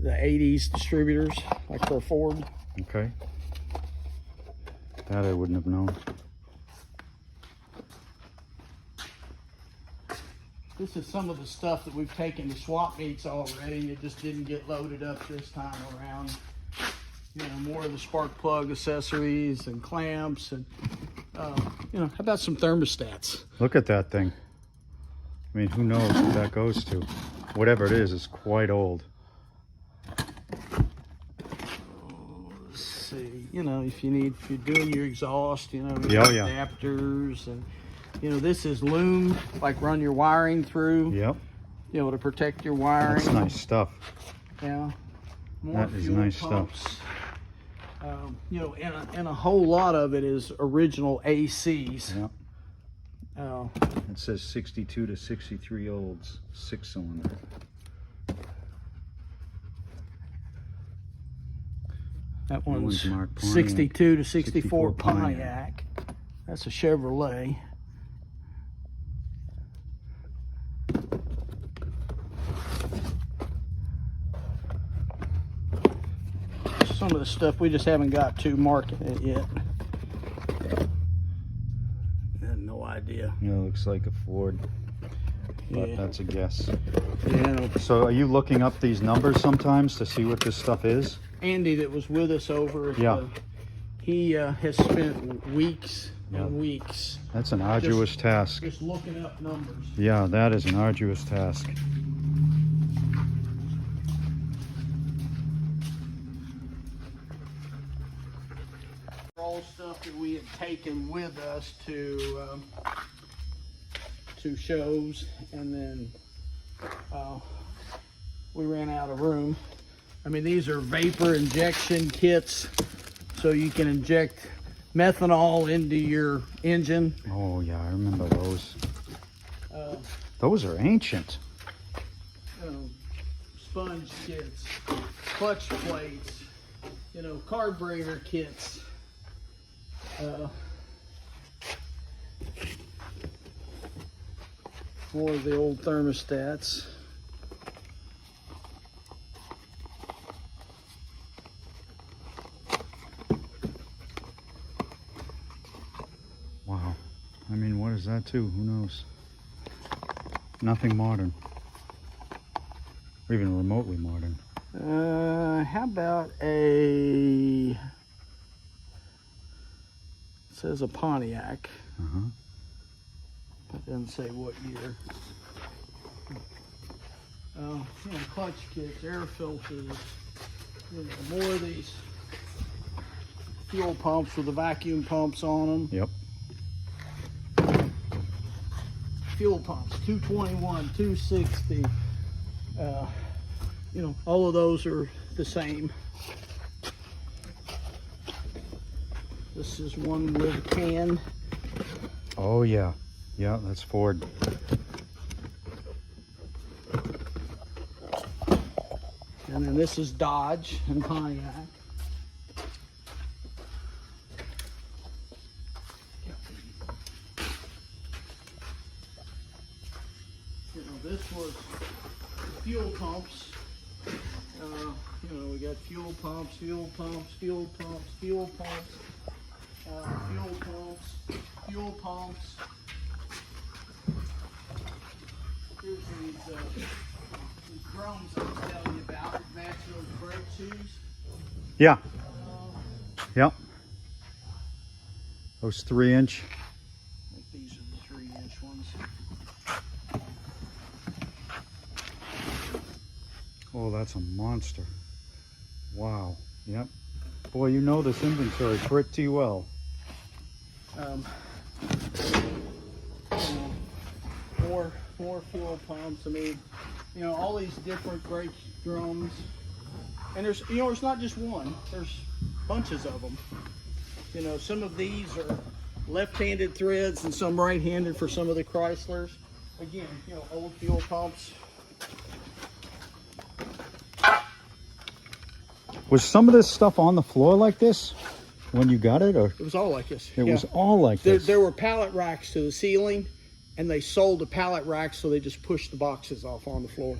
S3: 80s distributors, like for Ford.
S4: Okay. That I wouldn't have known.
S3: This is some of the stuff that we've taken to swap meets already. It just didn't get loaded up this time around. You know, more of the spark plug accessories and clamps and, you know, how about some thermostats?
S4: Look at that thing. I mean, who knows what that goes to? Whatever it is, it's quite old.
S3: Let's see, you know, if you're doing your exhaust, you know,
S4: Yeah, yeah.
S3: adapters and, you know, this is loom, like run your wiring through,
S4: Yep.
S3: you know, to protect your wiring.
S4: That's nice stuff.
S3: Yeah. More
S4: That is
S3: fuel
S4: nice stuff.
S3: pumps. You know, and a whole lot of it is original ACs.
S4: Yep.
S3: Uh,
S4: It says 62 to 63 olds, 6-cylinder.
S3: that
S4: one's
S3: one's
S4: marked Pontiac.
S3: 62 to 64
S4: 64 Pontiac.
S3: Pontiac. That's a Chevrolet. Some of the stuff we just haven't got to market it yet. I have no idea.
S4: Yeah, looks like a Ford, but
S3: Yeah.
S4: that's a guess.
S3: Yeah.
S4: So are you looking up these numbers sometimes to see what this stuff is?
S3: Andy that was with us over at
S4: Yeah.
S3: he has spent weeks
S4: Yeah.
S3: and weeks
S4: That's an arduous task.
S3: just looking up numbers.
S4: Yeah, that is an arduous task.
S3: All stuff that we had taken with us to shows, and then we ran out of room. I mean, these are vapor injection kits, so you can inject methanol into your engine.
S4: Oh yeah, I remember those.
S3: Uh,
S4: Those are ancient.
S3: sponge kits, clutch plates, you know, carburetor kits. More of the old thermostats.
S4: Wow. I mean, what is that too? Who knows? Nothing modern. Or even remotely modern.
S3: How about a, it says a Pontiac.
S4: Uh-huh.
S3: It doesn't say what year. You know, clutch kits, air filters, you know, more of these fuel pumps with the vacuum pumps on them.
S4: Yep.
S3: Fuel pumps, 221, 260. You know, all of those are the same. This is one with a can.
S4: Oh yeah. Yeah, that's Ford.
S3: And then this is Dodge and Pontiac. You know, this was fuel pumps. You know, we got fuel pumps, fuel pumps, fuel pumps, fuel pumps, fuel pumps, fuel pumps. Here's these drums I was telling you about, match those brake shoes.
S4: Yeah. Yep. Those 3-inch.
S3: I think these are the 3-inch ones.
S4: Oh, that's a monster. Wow. Yep. Boy, you know this inventory pretty well.
S3: More fuel pumps. I mean, you know, all these different brake drums. And there's, you know, it's not just one. There's bunches of them. You know, some of these are left-handed threads and some right-handed for some of the Chryslers. Again, you know, old fuel pumps.
S4: Was some of this stuff on the floor like this when you got it, or
S3: It was all like this.
S4: it was all like this?
S3: There were pallet racks to the ceiling, and they sold the pallet racks, so they just pushed the boxes off on the floor.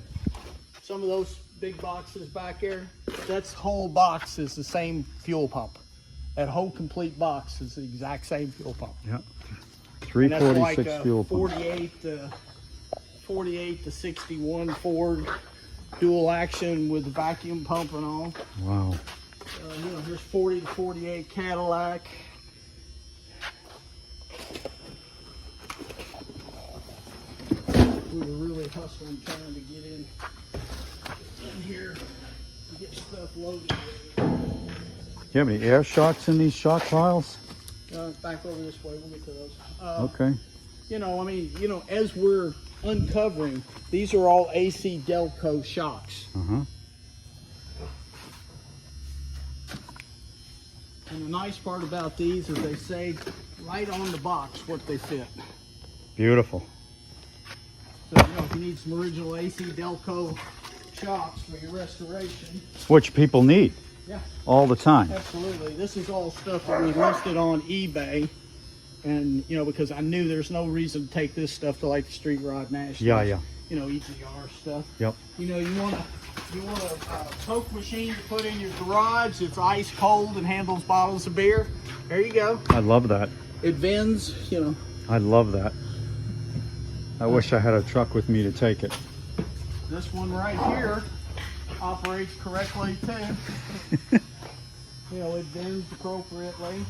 S3: Some of those big boxes back there, that's whole box is the same fuel pump. That whole complete box is the exact same fuel pump.
S4: Yeah.
S3: And that's
S4: 346
S3: like
S4: fuel pump.
S3: 48 to 61 Ford dual action with vacuum pump and all.
S4: Wow.
S3: You know, here's 40 to 48 Cadillac. We were really hustling trying to get in here to get stuff loaded.
S4: Do you have any air shocks in these shock piles?
S3: Back over this way, we'll get to those.
S4: Okay.
S3: You know, I mean, you know, as we're uncovering, these are all AC Delco shocks.
S4: Uh-huh.
S3: And the nice part about these is they say right on the box what they fit.
S4: Beautiful.
S3: So, you know, if you need some original AC Delco shocks for your restoration.
S4: Which people need
S3: Yeah,
S4: all the time.
S3: absolutely. This is all stuff that we listed on eBay. And, you know, because I knew there's no reason to take this stuff to like the Street Rod National.
S4: Yeah, yeah.
S3: You know, EGR stuff.
S4: Yep.
S3: You know, you want a Coke machine to put in your garage. It's ice cold and handles bottles of beer. There you go.
S4: I love that.
S3: It vends, you know.
S4: I love that. I wish I had a truck with me to take it.
S3: This one right here operates correctly too. You know, it bends appropriately.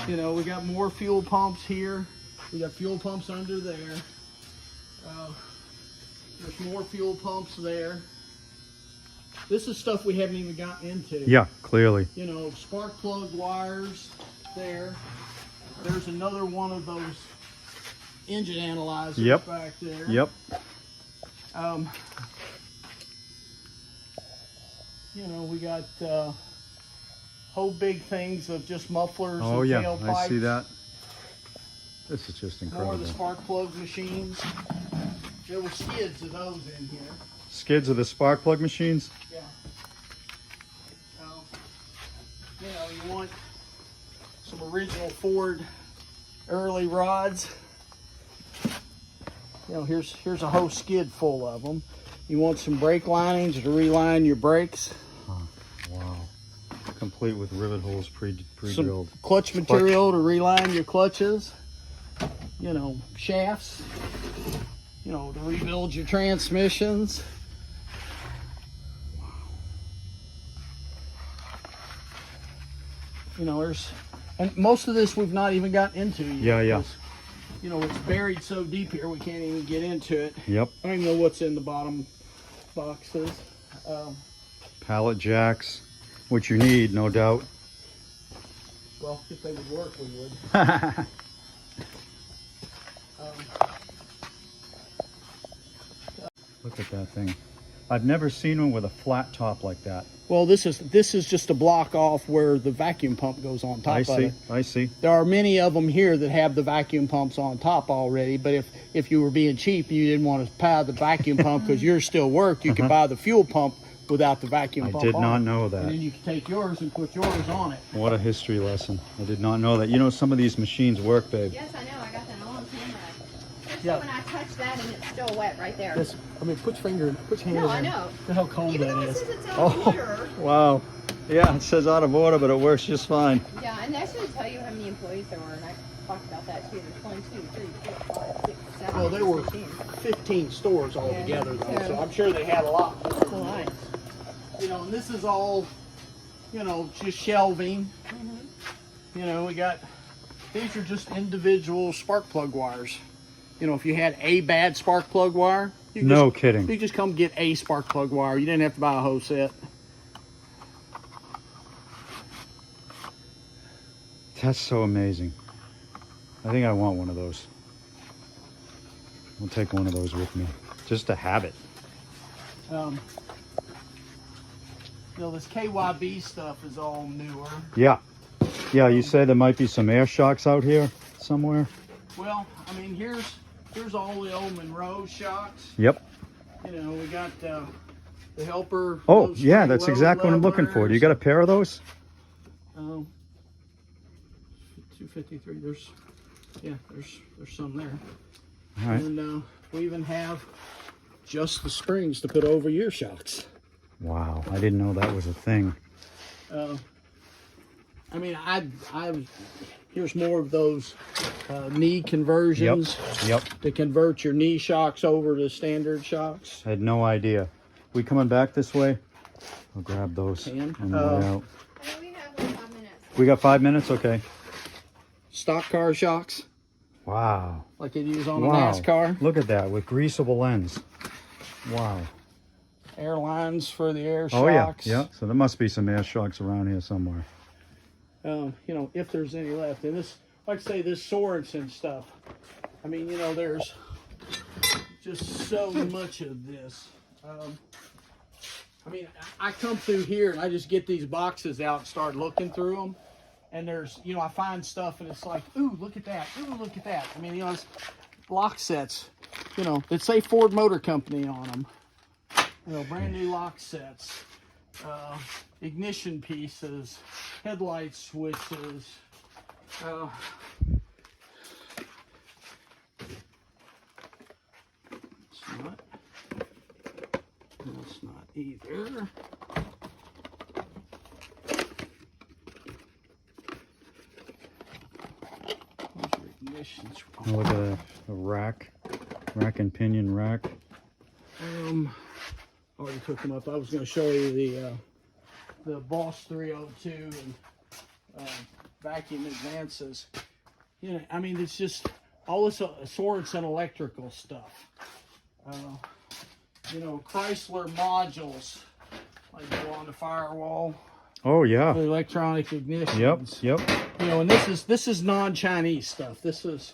S3: You know, we got more fuel pumps here. We got fuel pumps under there. There's more fuel pumps there. This is stuff we haven't even gotten into.
S4: Yeah, clearly.
S3: You know, spark plug wires there. There's another one of those engine analyzers back there.
S4: Yep.
S3: You know, we got whole big things of just mufflers
S4: Oh
S3: and
S4: yeah,
S3: tailpipes.
S4: I see that. This is just
S3: More
S4: incredible.
S3: of the spark plug machines. There were skids of those in here.
S4: Skids are the spark plug machines?
S3: Yeah. You know, you want some original Ford early rods. You know, here's a whole skid full of them. You want some brake linings to reline your brakes.
S4: Wow. Complete with rivet holes
S3: Some
S4: pre-drilled.
S3: clutch material to reline your clutches. You know, shafts. You know, to rebuild your transmissions. You know, and most of this we've not even gotten into yet.
S4: Yeah.
S3: You know, it's buried so deep here we can't even get into it.
S4: Yep.
S3: I don't even know what's in the bottom boxes.
S4: Pallet jacks, which you need, no doubt.
S3: Well, if they would work, we would.
S4: Look at that thing. I've never seen one with a flat top like that.
S3: Well, this is just a block off where the vacuum pump goes on top of it.
S4: I see.
S3: There are many of them here that have the vacuum pumps on top already, but if you were being cheap, you didn't want to buy the vacuum pump because yours still worked, you could buy the fuel pump without the vacuum
S4: I
S3: pump
S4: did
S3: on
S4: not
S3: it.
S4: know
S3: And then
S4: that.
S3: you can take yours and put yours on it.
S4: What a history lesson. I did not know that. You know, some of these machines work, babe.
S2: Yes, I know. I got that all on camera. Especially
S3: Yeah.
S2: when I touch that and it's still wet right there.
S3: Yes, I mean, put your hand
S2: No,
S3: in
S2: I
S3: there.
S2: know.
S3: Look how cold
S2: Even
S3: that
S2: though it
S3: is.
S2: says it's out
S4: Oh.
S2: of order.
S4: Wow. Yeah, it says out of order, but it works just fine.
S2: Yeah, and that should tell you how many employees there were, and I talked about that too. There's 1, 2, 3, 4, 5, 6, 7.
S3: Well, there were
S2: 15.
S3: 15 stores altogether, though,
S2: so-
S3: so I'm sure they had a lot.
S2: That's a lot.
S3: You know, and this is all, you know, just shelving.
S2: Mm-hmm.
S3: You know, these are just individual spark plug wires. You know, if you had a bad spark plug wire,
S4: No kidding.
S3: you just come get a spark plug wire. You didn't have to buy a whole set.
S4: That's so amazing. I think I want one of those. I'll take one of those with me, just to have it.
S3: You know, this KYB stuff is all newer.
S4: Yeah. Yeah, you said there might be some air shocks out here somewhere.
S3: Well, I mean, here's all the old Monroe shocks.
S4: Yep.
S3: You know, we got the helper.
S4: Oh,
S3: low
S4: yeah,
S3: spring
S4: that's
S3: load
S4: exactly what I'm looking for. Do you got a pair of those?
S3: 253. There's some there.
S4: All right.
S3: And we even have just the springs to put over your shocks.
S4: Wow, I didn't know that was a thing.
S3: I mean, here's more of those knee conversions.
S4: Yep.
S3: To convert your knee shocks over to standard shocks.
S4: I had no idea. We coming back this way? I'll grab those
S3: Can.
S4: on the way out.
S2: I know we have like 5 minutes.
S4: We got 5 minutes? Okay.
S3: Stock car shocks,
S4: Wow.
S3: like they use on a
S4: Wow.
S3: NASCAR.
S4: Look at that with greasable ends. Wow.
S3: Airlines for the air
S4: Oh, yeah.
S3: shocks.
S4: Yeah. So there must be some air shocks around here somewhere.
S3: You know, if there's any left. And this, like I say, this Sorensen stuff. I mean, you know, there's just so much of this. I mean, I come through here and I just get these boxes out and start looking through them. And there's, you know, I find stuff and it's like, ooh, look at that. Ooh, look at that. I mean, you know, it's lock sets, you know, that say Ford Motor Company on them. You know, brand new lock sets, ignition pieces, headlight switches. That's not either.
S4: Oh, look at a rack and pinion rack.
S3: I already took them up. I was going to show you the Boss 302 and vacuum advances. You know, I mean, it's just all this Sorensen electrical stuff. You know, Chrysler modules like go on the firewall.
S4: Oh, yeah.
S3: The electronic ignitions.
S4: Yep.
S3: You know, and this is non-Chinese stuff. This is,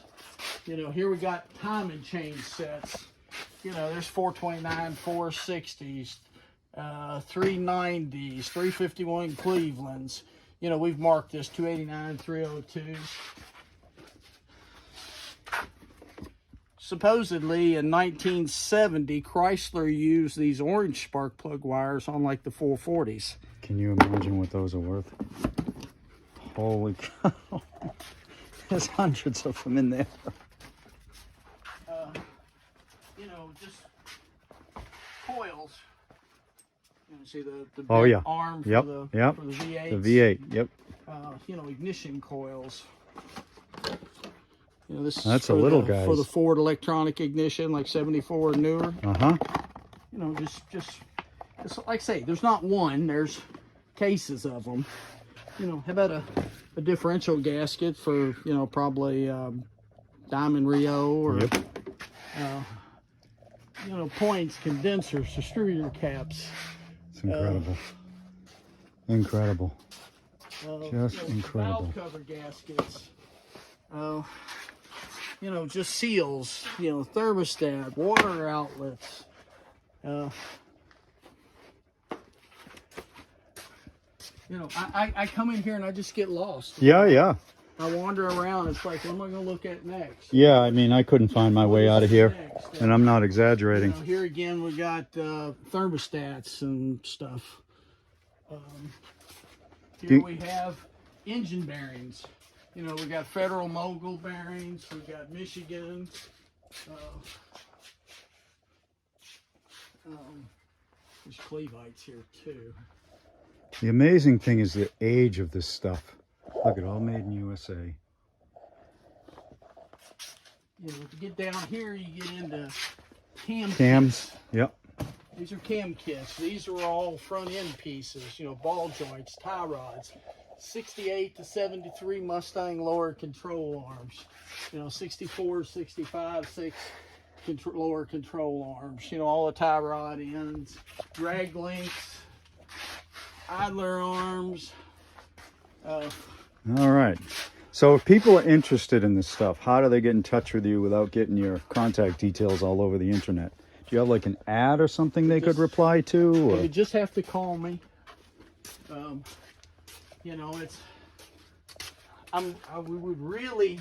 S3: you know, here we got timing chain sets. You know, there's 429, 460s, 390s, 351 Clevelands. You know, we've marked this 289, 302s. supposedly in 1970, Chrysler used these orange spark plug wires on like the 440s.
S4: Can you imagine what those are worth? Holy cow. There's hundreds of them in there.
S3: You know, just coils. You know, see the
S4: Oh,
S3: bent
S4: yeah.
S3: arm for
S4: Yep,
S3: the
S4: yep.
S3: for the V8.
S4: The V8, yep.
S3: You know, ignition coils. You know, this
S4: That's
S3: is
S4: a
S3: for
S4: little
S3: the,
S4: guys.
S3: for the Ford electronic ignition, like 74 and newer.
S4: Uh-huh.
S3: You know, just like I say, there's not one, there's cases of them. You know, how about a differential gasket for, you know, probably Diamond Rio or,
S4: Yep.
S3: you know, points, condensers, distributor caps.
S4: It's incredible. Incredible. Just
S3: you know,
S4: incredible.
S3: Valve cover gaskets. You know, just seals, you know, thermostat, water outlets. You know, I come in here and I just get lost.
S4: Yeah, yeah.
S3: I wander around. It's like, what am I going to look at next?
S4: Yeah, I mean, I couldn't find my way out of here. And I'm not exaggerating.
S3: You know, here again, we got thermostats and stuff. Here we have engine bearings. You know, we got Federal Mogul bearings. We got Michigan. There's Clevites here too.
S4: The amazing thing is the age of this stuff. Look at all made in USA.
S3: You know, to get down here, you get into cams.
S4: Cams, yep.
S3: These are cam kits. These are all front end pieces, you know, ball joints, tie rods. 68 to 73 Mustang lower control arms. You know, 64, 65, 6 lower control arms. You know, all the tie rod ends, drag links, idler arms.
S4: All right. So if people are interested in this stuff, how do they get in touch with you without getting your contact details all over the internet? Do you have like an ad or something they could reply to? Or?
S3: You just have to call me. You know, we would really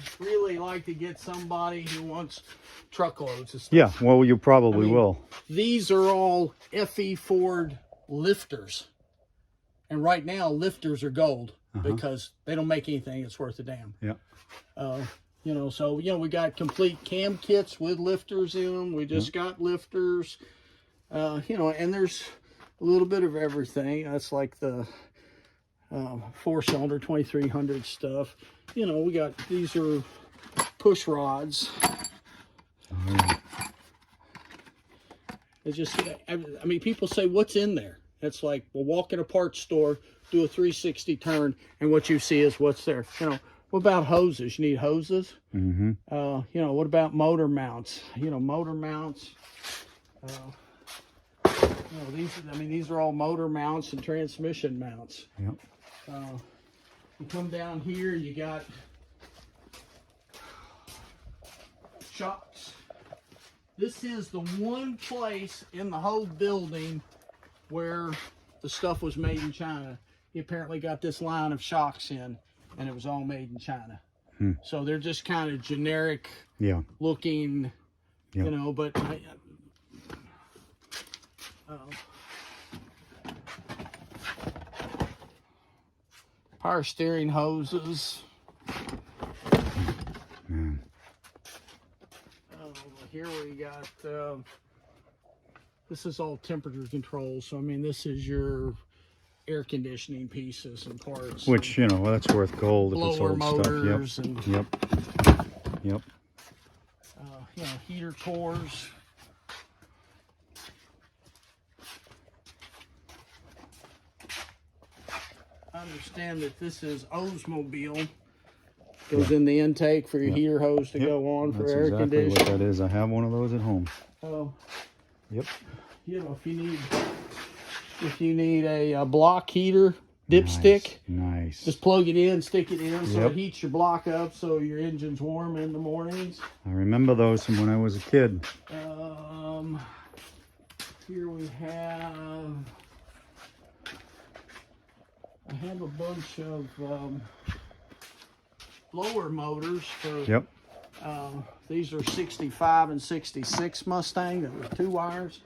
S3: like to get somebody who wants truckloads of stuff.
S4: Yeah, well, you probably will.
S3: These are all FE Ford lifters. And right now, lifters are gold because they don't make anything that's worth a damn.
S4: Yeah.
S3: You know, so, you know, we got complete cam kits with lifters in them. We just got lifters. You know, and there's a little bit of everything. That's like the 4-cylinder 2300 stuff. You know, we got, these are push rods. It's just, I mean, people say, what's in there? It's like, well, walk in a parts store, do a 360 turn, and what you see is what's there. You know, what about hoses? You need hoses?
S4: Mm-hmm.
S3: You know, what about motor mounts? You know, motor mounts. You know, these are all motor mounts and transmission mounts.
S4: Yep.
S3: You come down here, you got shocks. This is the one place in the whole building where the stuff was made in China. He apparently got this line of shocks in, and it was all made in China. So they're just kind of generic looking, you know, but power steering hoses. Here we got, this is all temperature control. So, I mean, this is your air conditioning pieces and parts.
S4: Which, you know, that's worth gold if it's
S3: blower
S4: old
S3: motors
S4: stuff.
S3: and
S4: Yep. Yep.
S3: you know, heater cores. I understand that this is Oldsmobile. Goes in the intake for your heater hose to go on for
S4: That's
S3: air
S4: exactly
S3: conditioning.
S4: what that is. I have one of those at home.
S3: Oh,
S4: Yep.
S3: you know, if you need a block heater dipstick,
S4: Nice.
S3: just plug it in, stick it in, so
S4: Yep.
S3: it heats your block up, so your engine's warm in the mornings.
S4: I remember those from when I was a kid.
S3: Here we have. I have a bunch of blower motors for These are 65 and 66 Mustang. That were 2 wires.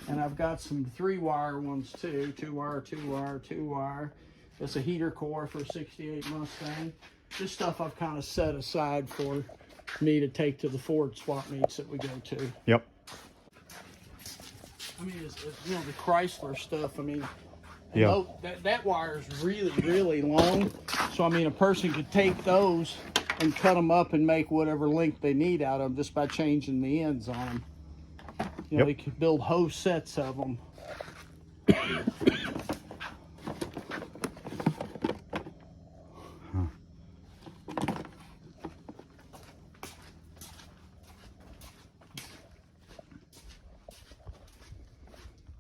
S3: And I've got some 3-wire ones too. 2-wire, 2-wire, 2-wire. That's a heater core for 68 Mustang. This stuff I've kind of set aside for me to take to the Ford swap meets that we go to.
S4: Yep.
S3: I mean, it's you know, the Chrysler stuff. I mean,
S4: Yeah.
S3: that wire is really, really long. So, I mean, a person could take those and cut them up and make whatever length they need out of them just by changing the ends on them. You know,
S4: Yep.
S3: they could build whole sets of them.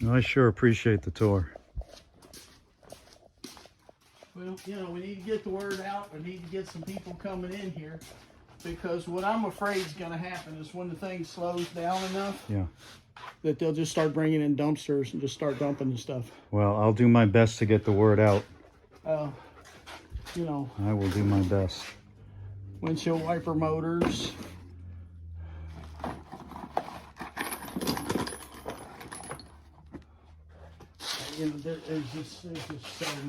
S4: I sure appreciate the tour.
S3: Well, you know, we need to get the word out. We need to get some people coming in here, because what I'm afraid is going to happen is when the thing slows down enough,
S4: Yeah.
S3: that they'll just start bringing in dumpsters and just start dumping the stuff.
S4: Well, I'll do my best to get the word out.
S3: You know,
S4: I will do my best.
S3: windshield wiper motors. You know, there's just so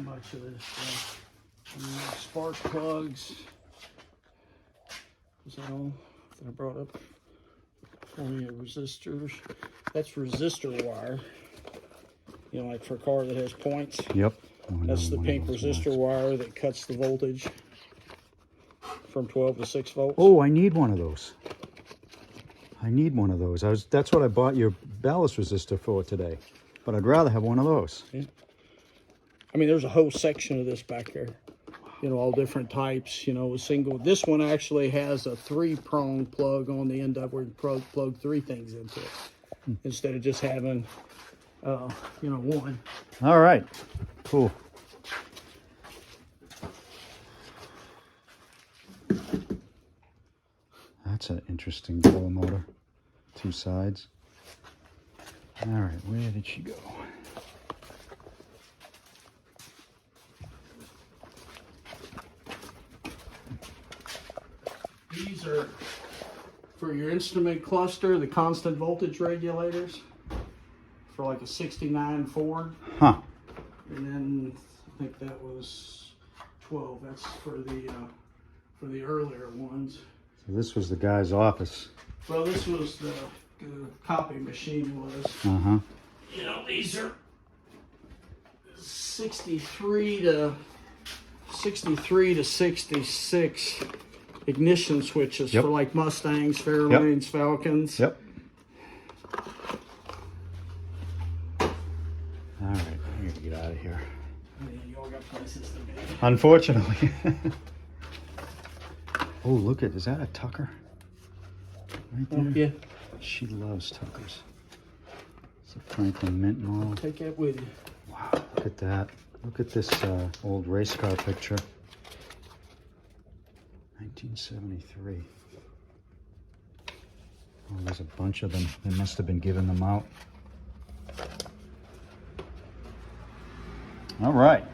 S3: much of this stuff. I mean, spark plugs. Is that all that I brought up? Only resistors. That's resistor wire. You know, like for a car that has points.
S4: Yep.
S3: That's the pink resistor wire that cuts the voltage from 12 to 6 volts.
S4: Oh, I need one of those. I need one of those. That's what I bought your ballast resistor for today. But I'd rather have one of those.
S3: Yeah. I mean, there's a whole section of this back here. You know, all different types, you know, a single. This one actually has a 3-prong plug on the end of where you plug 3 things into it. Instead of just having, you know, one.
S4: All right. Cool. That's an interesting blower motor. 2 sides. All right, where did she go?
S3: These are for your instrument cluster, the constant voltage regulators for like a 69 Ford.
S4: Huh.
S3: And then I think that was 12. That's for the earlier ones.
S4: So this was the guy's office.
S3: Well, this was the copy machine was.
S4: Uh-huh.
S3: You know, these are 63 to 66 ignition switches for like Mustangs, Fairlanes, Falcons.
S4: Yep. All right, I gotta get out of here.
S3: I mean, you all got places to be.
S4: Unfortunately. Oh, look at, is that a Tucker? Right there?
S3: Yeah.
S4: She loves Tuckers. It's a Franklin Mint model.
S3: Take that with you.
S4: Wow, look at that. Look at this old race car picture. 1973. Oh, there's a bunch of them. They must have been giving them out. All right.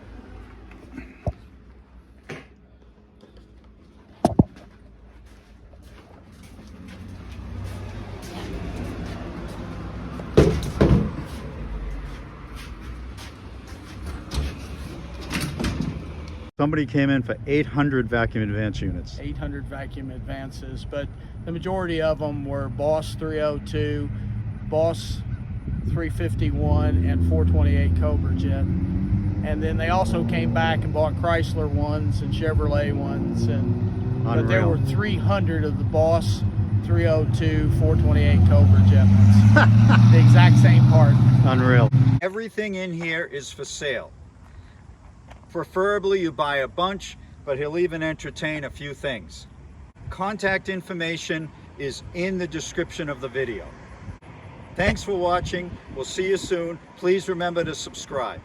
S4: Somebody came in for 800 vacuum advance units.
S3: 800 vacuum advances, but the majority of them were Boss 302, Boss 351, and 428 Cobra Jet. And then they also came back and bought Chrysler ones and Chevrolet ones, and but there were 300 of the Boss 302, 428 Cobra Jet ones. The exact same part.
S4: Unreal.
S1: Everything in here is for sale. Preferably you buy a bunch, but he'll even entertain a few things. Contact information is in the description of the video. Thanks for watching. We'll see you soon. Please remember to subscribe.